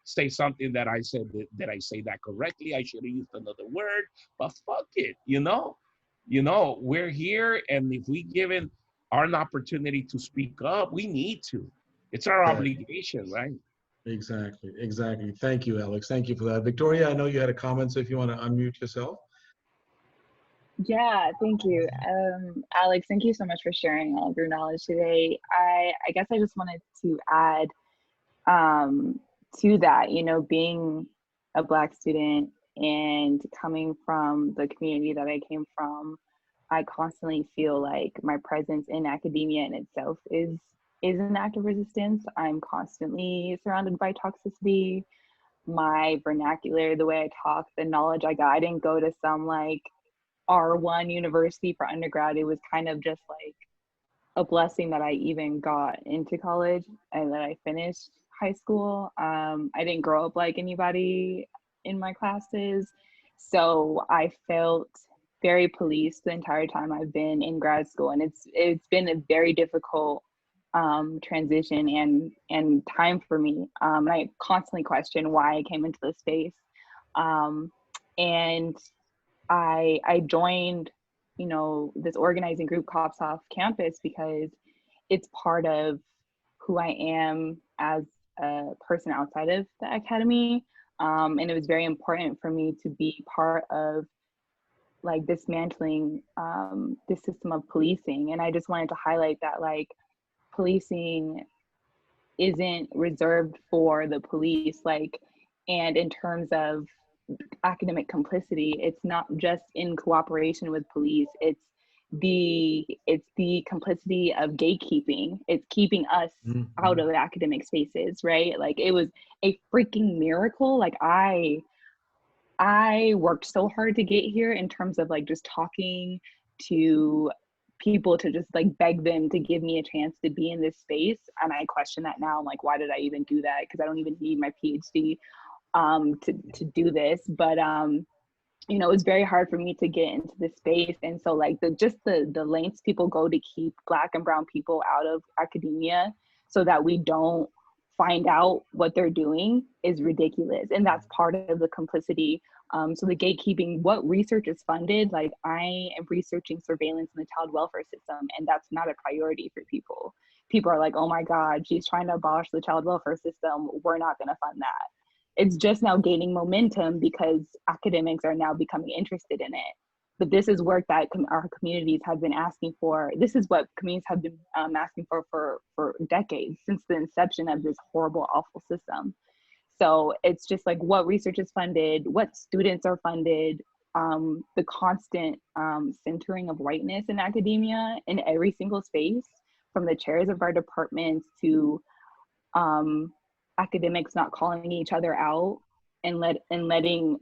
say something that I said that I say that correctly. I should have used another word, but fuck it, you know. You know, we're here, and if we given an opportunity to speak up, we need to. It's our obligation, right? Exactly. Thank you, Alex. Thank you for that. Victoria, I know you had a comment, so if you want to unmute yourself. Yeah, thank you. Alex, thank you so much for sharing all of your knowledge today. I guess I just wanted to add to that, you know, being a Black student, and coming from the community that I came from, I constantly feel like my presence in academia in itself is an act of resistance. I'm constantly surrounded by toxicity. My vernacular, the way I talk, the knowledge I got, I didn't go to some like R1 university for undergrad. It was kind of just like a blessing that I even got into college and that I finished high school. I didn't grow up like anybody in my classes, so I felt very policed the entire time I've been in grad school, and it's been a very difficult transition and time for me. And I constantly question why I came into this space, and I joined, this organizing group, Cops Off Campus, because it's part of who I am as a person outside of the academy. And it was very important for me to be part of like dismantling this system of policing. And I just wanted to highlight that like policing isn't reserved for the police, like, and in terms of academic complicity, it's not just in cooperation with police, it's the complicity of gatekeeping. It's keeping us out of academic spaces, right? Like it was a freaking miracle. Like I worked so hard to get here in terms of like just talking to people, to just like beg them to give me a chance to be in this space. And I question that now. I'm like, why did I even do that? Because I don't even need my PhD to do this. But it's very hard for me to get into this space. And so like the lengths people go to keep Black and brown people out of academia so that we don't find out what they're doing is ridiculous. And that's part of the complicity. So the gatekeeping, what research is funded, like I am researching surveillance in the child welfare system, and that's not a priority for people. People are like, oh my God, she's trying to abolish the child welfare system. We're not gonna fund that. It's just now gaining momentum because academics are now becoming interested in it. But this is work that our communities have been asking for. This is what communities have been asking for decades, since the inception of this horrible, awful system. So it's just like what research is funded, what students are funded, the constant centering of whiteness in academia in every single space, from the chairs of our departments to academics not calling each other out and letting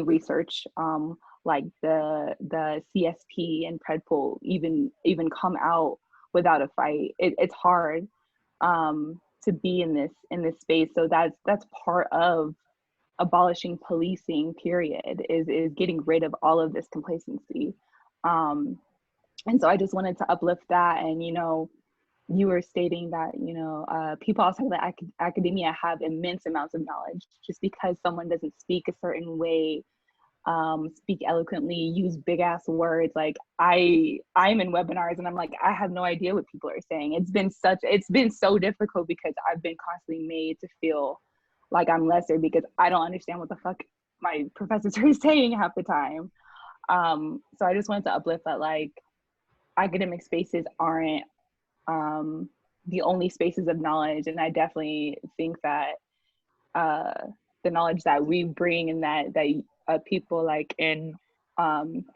research like the CSP and Predpol even come out without a fight. It's hard to be in this space. So that's part of abolishing policing, period, is getting rid of all of this complacency. And so I just wanted to uplift that. And you were stating that people outside of the academia have immense amounts of knowledge. Just because someone doesn't speak a certain way, speak eloquently, use big ass words, like I'm in webinars and I'm like, I have no idea what people are saying. It's been so difficult because I've been constantly made to feel like I'm lesser because I don't understand what the fuck my professors are saying half the time. So I just wanted to uplift that like academic spaces aren't the only spaces of knowledge. And I definitely think that the knowledge that we bring and that people like in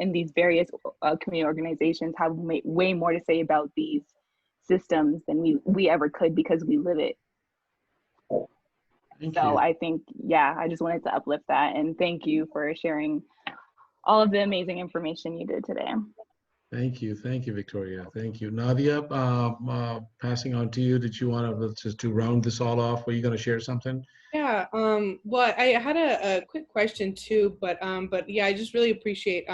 these various community organizations have way more to say about these systems than we ever could because we live it. Thank so you. I think, I just wanted to uplift that, and thank you for sharing all of the amazing information you did today. Thank you, Victoria. Thank you, Nadia. Passing on to you. Did you want to round this all off? Were you going to share something? Yeah. Well, I had a quick question too, but yeah, I just really appreciate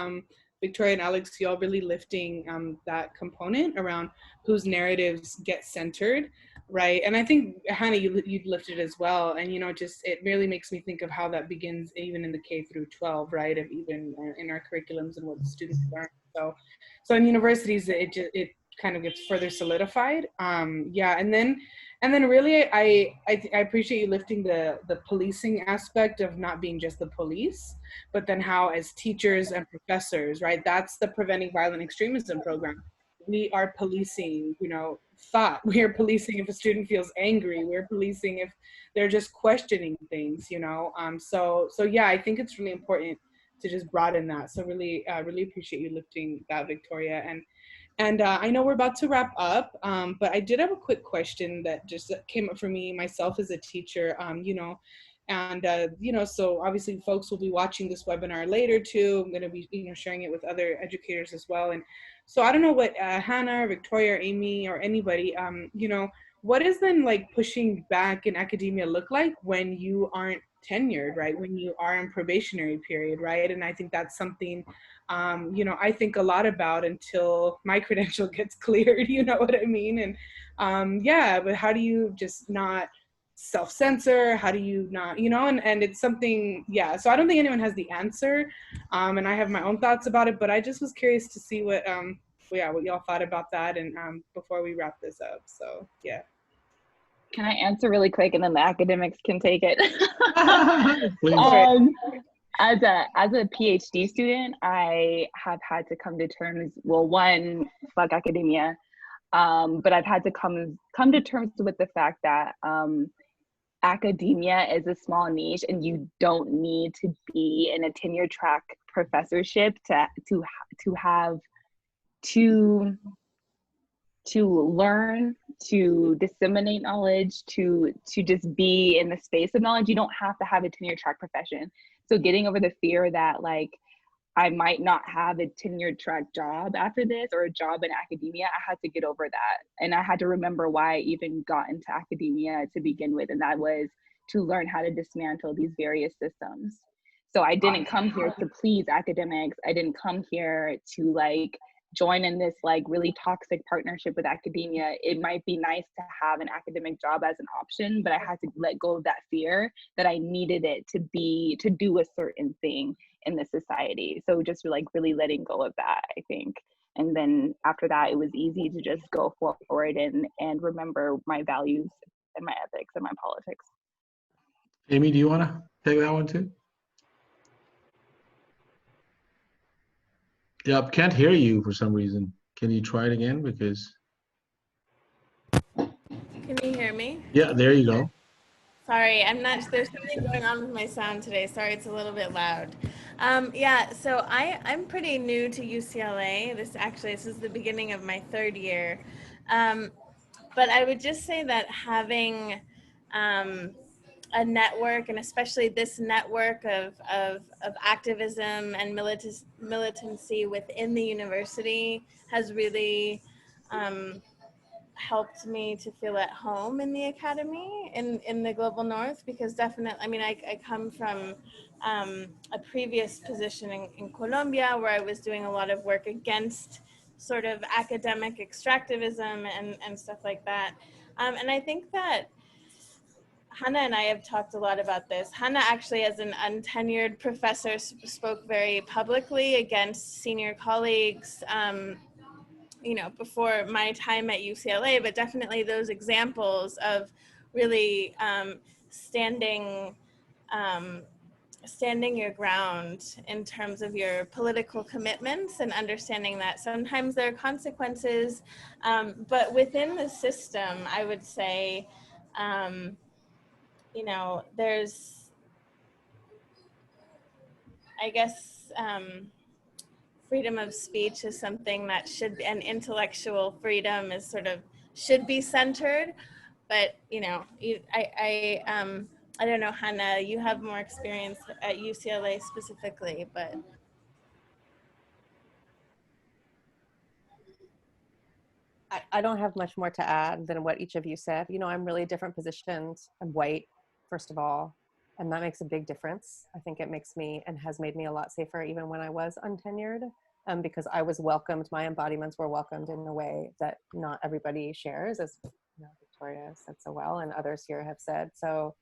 Victoria and Alex, y'all really lifting that component around whose narratives get centered, right? And I think Hannah, you lifted as well, and just it really makes me think of how that begins even in the K through 12, right? Of even in our curriculums and what the students learn. So in universities, it kind of gets further solidified. Yeah, and then really, I appreciate you lifting the policing aspect of not being just the police, but then how as teachers and professors, right? That's the Preventing Violent Extremism program. We are policing, thought. We're policing if a student feels angry. We're policing if they're just questioning things, you know? So yeah, I think it's really important to just broaden that. So really, really appreciate you lifting that, Victoria. And I know we're about to wrap up, but I did have a quick question that just came up for me myself as a teacher, you know, and, you know, so obviously folks will be watching this webinar later too. I'm going to be, you know, sharing it with other educators as well. And so I don't know what Hannah or Victoria or Amy or anybody, you know, what does then like pushing back in academia look like when you aren't tenured, right? When you are in probationary period, right? And I think that's something, you know, I think a lot about until my credential gets cleared, you know what I mean? And yeah, but how do you just not self-censor? How do you not, you know, and it's something, yeah, so I don't think anyone has the answer. And I have my own thoughts about it, but I just was curious to see what, yeah, what y'all thought about that. And before we wrap this up, so yeah. Can I answer really quick and then the academics can take it? As a PhD student, I have had to come to terms, well, one, fuck academia, but I've had to come to terms with the fact that academia is a small niche and you don't need to be in a tenure track professorship to learn, to disseminate knowledge, to just be in the space of knowledge. You don't have to have a tenure track profession. So getting over the fear that like I might not have a tenure track job after this or a job in academia, I had to get over that. And I had to remember why I even got into academia to begin with. And that was to learn how to dismantle these various systems. So I didn't come here to please academics. I didn't come here to like join in this like really toxic partnership with academia. It might be nice to have an academic job as an option, but I had to let go of that fear that I needed it to do a certain thing in the society. So just like really letting go of that, I think. And then after that, it was easy to just go forward and remember my values and my ethics and my politics. Amy, do you want to take that one too? Yeah, can't hear you for some reason. Can you try it again? Because can you hear me? Yeah, there you go. Sorry, there's something going on with my sound today. Sorry, it's a little bit loud. Yeah, so I'm pretty new to UCLA. This is the beginning of my third year. But I would just say that having a network, and especially this network of activism and militancy within the university has really helped me to feel at home in the academy in the global north, because definitely, I mean, I come from a previous position in Colombia where I was doing a lot of work against sort of academic extractivism and stuff like that. And I think that Hannah and I have talked a lot about this. Hannah actually, as an untenured professor, spoke very publicly against senior colleagues, you know, before my time at UCLA, but definitely those examples of really standing your ground in terms of your political commitments and understanding that sometimes there are consequences, but within the system, I would say, you know, there's, I guess, freedom of speech is something that and intellectual freedom is should be centered, but, you know, I don't know, Hannah, you have more experience at UCLA specifically, but. I don't have much more to add than what each of you said. You know, I'm really different positions. I'm white, first of all, and that makes a big difference. I think it makes me and has made me a lot safer even when I was untenured, because I was welcomed, my embodiments were welcomed in a way that not everybody shares, as you know, Victoria said so well, and others here have said. So,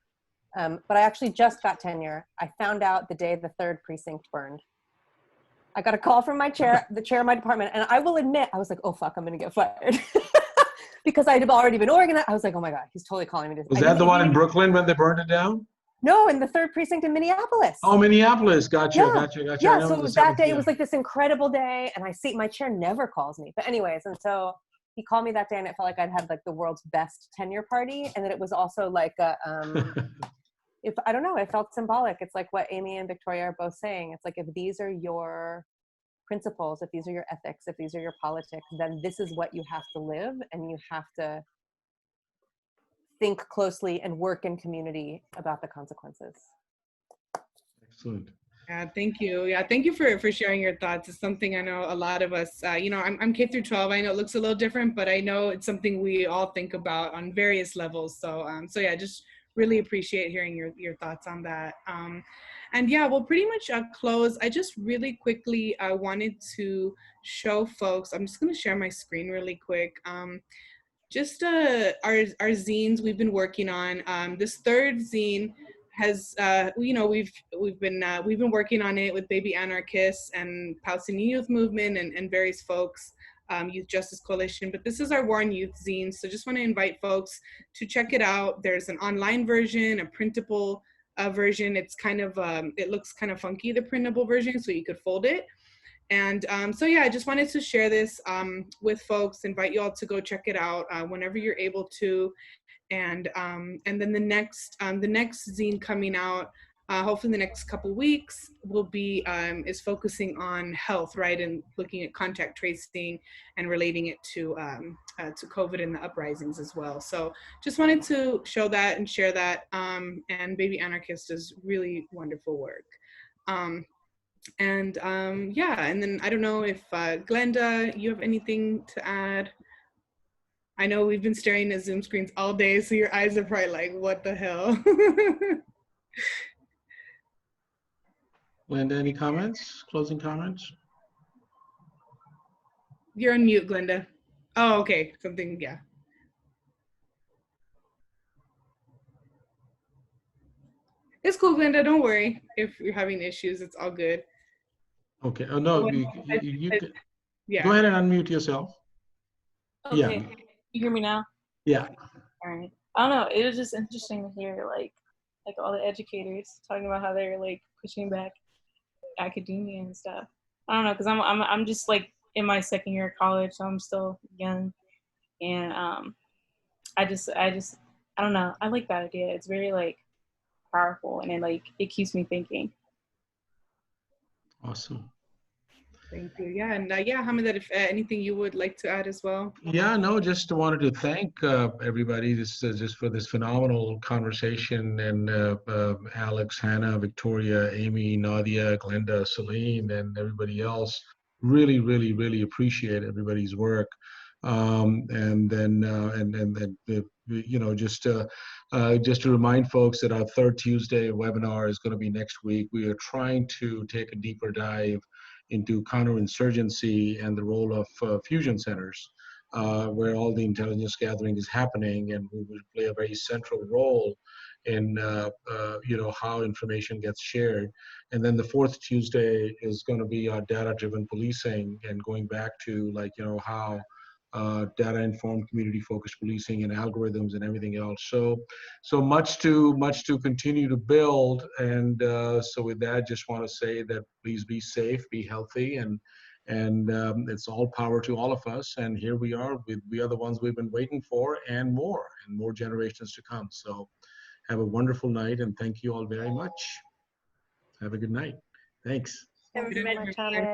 but I actually just got tenure. I found out the day the 3rd precinct burned. I got a call from my chair, the chair of my department, and I will admit, I was like, oh fuck, I'm gonna get fired. Because I'd already been organized. I was like, oh my God, he's totally calling me. Was that the one in Brooklyn when they burned it down? No, in the 3rd precinct in Minneapolis. Oh, Minneapolis, gotcha, Yeah. gotcha. Yeah, so that day, it was like this incredible day, and my chair never calls me. But anyways, and so, he called me that day and it felt like I'd had like the world's best tenure party. And then it was also like a, if I don't know, it felt symbolic. It's like what Amy and Victoria are both saying. It's like, if these are your principles, if these are your ethics, if these are your politics, then this is what you have to live, and you have to think closely and work in community about the consequences. Excellent. Yeah, thank you. Yeah, thank you for sharing your thoughts. It's something I know a lot of us, you know, I'm K through 12. I know it looks a little different, but I know it's something we all think about on various levels. So, so yeah, just really appreciate hearing your thoughts on that. And yeah, we'll pretty much close. I just really quickly wanted to show folks, I'm just going to share my screen really quick. Just our zines we've been working on. This third zine has, you know, we've been working on it with Baby Anarchists and Palestinian Youth Movement and various folks, Youth Justice Coalition. But this is our War on Youth zine, so just want to invite folks to check it out. There's an online version, a printable version. It's kind of it looks kind of funky, the printable version, so you could fold it. And so yeah, I just wanted to share this with folks, invite you all to go check it out whenever you're able to. And then the next zine coming out, hopefully in the next couple weeks, will be is focusing on health, right, and looking at contact tracing and relating it to COVID and the uprisings as well. So just wanted to show that and share that. And Baby Anarchist does really wonderful work. Yeah, and then I don't know if Glenda, you have anything to add? I know we've been staring at Zoom screens all day, so your eyes are probably like, what the hell? Linda, any comments, closing comments? You're on mute, Glenda. Oh, okay, something, yeah. It's cool, Glenda, don't worry. If you're having issues, it's all good. Okay, oh no, you Yeah. Go ahead and unmute yourself. Okay, Yeah. you hear me now? Yeah. All right. I don't know, it was just interesting to hear like all the educators talking about how they're like pushing back academia and stuff. I don't know, because I'm just like in my second year of college, so I'm still young, and I don't know, I like that idea. It's very like powerful, and it keeps me thinking. Awesome. Thank you. Yeah, and yeah, Hamida, if anything you would like to add as well? Yeah, no, just wanted to thank everybody just for this phenomenal conversation, and Alex, Hannah, Victoria, Amy, Nadia, Glenda, Celine, and everybody else. Really, really, really appreciate everybody's work. And then you know, just to remind folks that our third Tuesday webinar is going to be next week. We are trying to take a deeper dive into counterinsurgency and the role of fusion centers, where all the intelligence gathering is happening, and we will play a very central role in you know, how information gets shared. And then the fourth Tuesday is going to be our data-driven policing, and going back to, like, you know, how data-informed, community-focused policing and algorithms and everything else. So much to continue to build. And so with that, just want to say that please be safe, be healthy, and it's all power to all of us. And here we are. We are the ones we've been waiting for, and more generations to come. So have a wonderful night, and thank you all very much. Have a good night. Thanks. Thanks so much, Ahmed.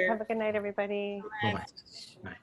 Have a good night, everybody. Bye-bye. Bye.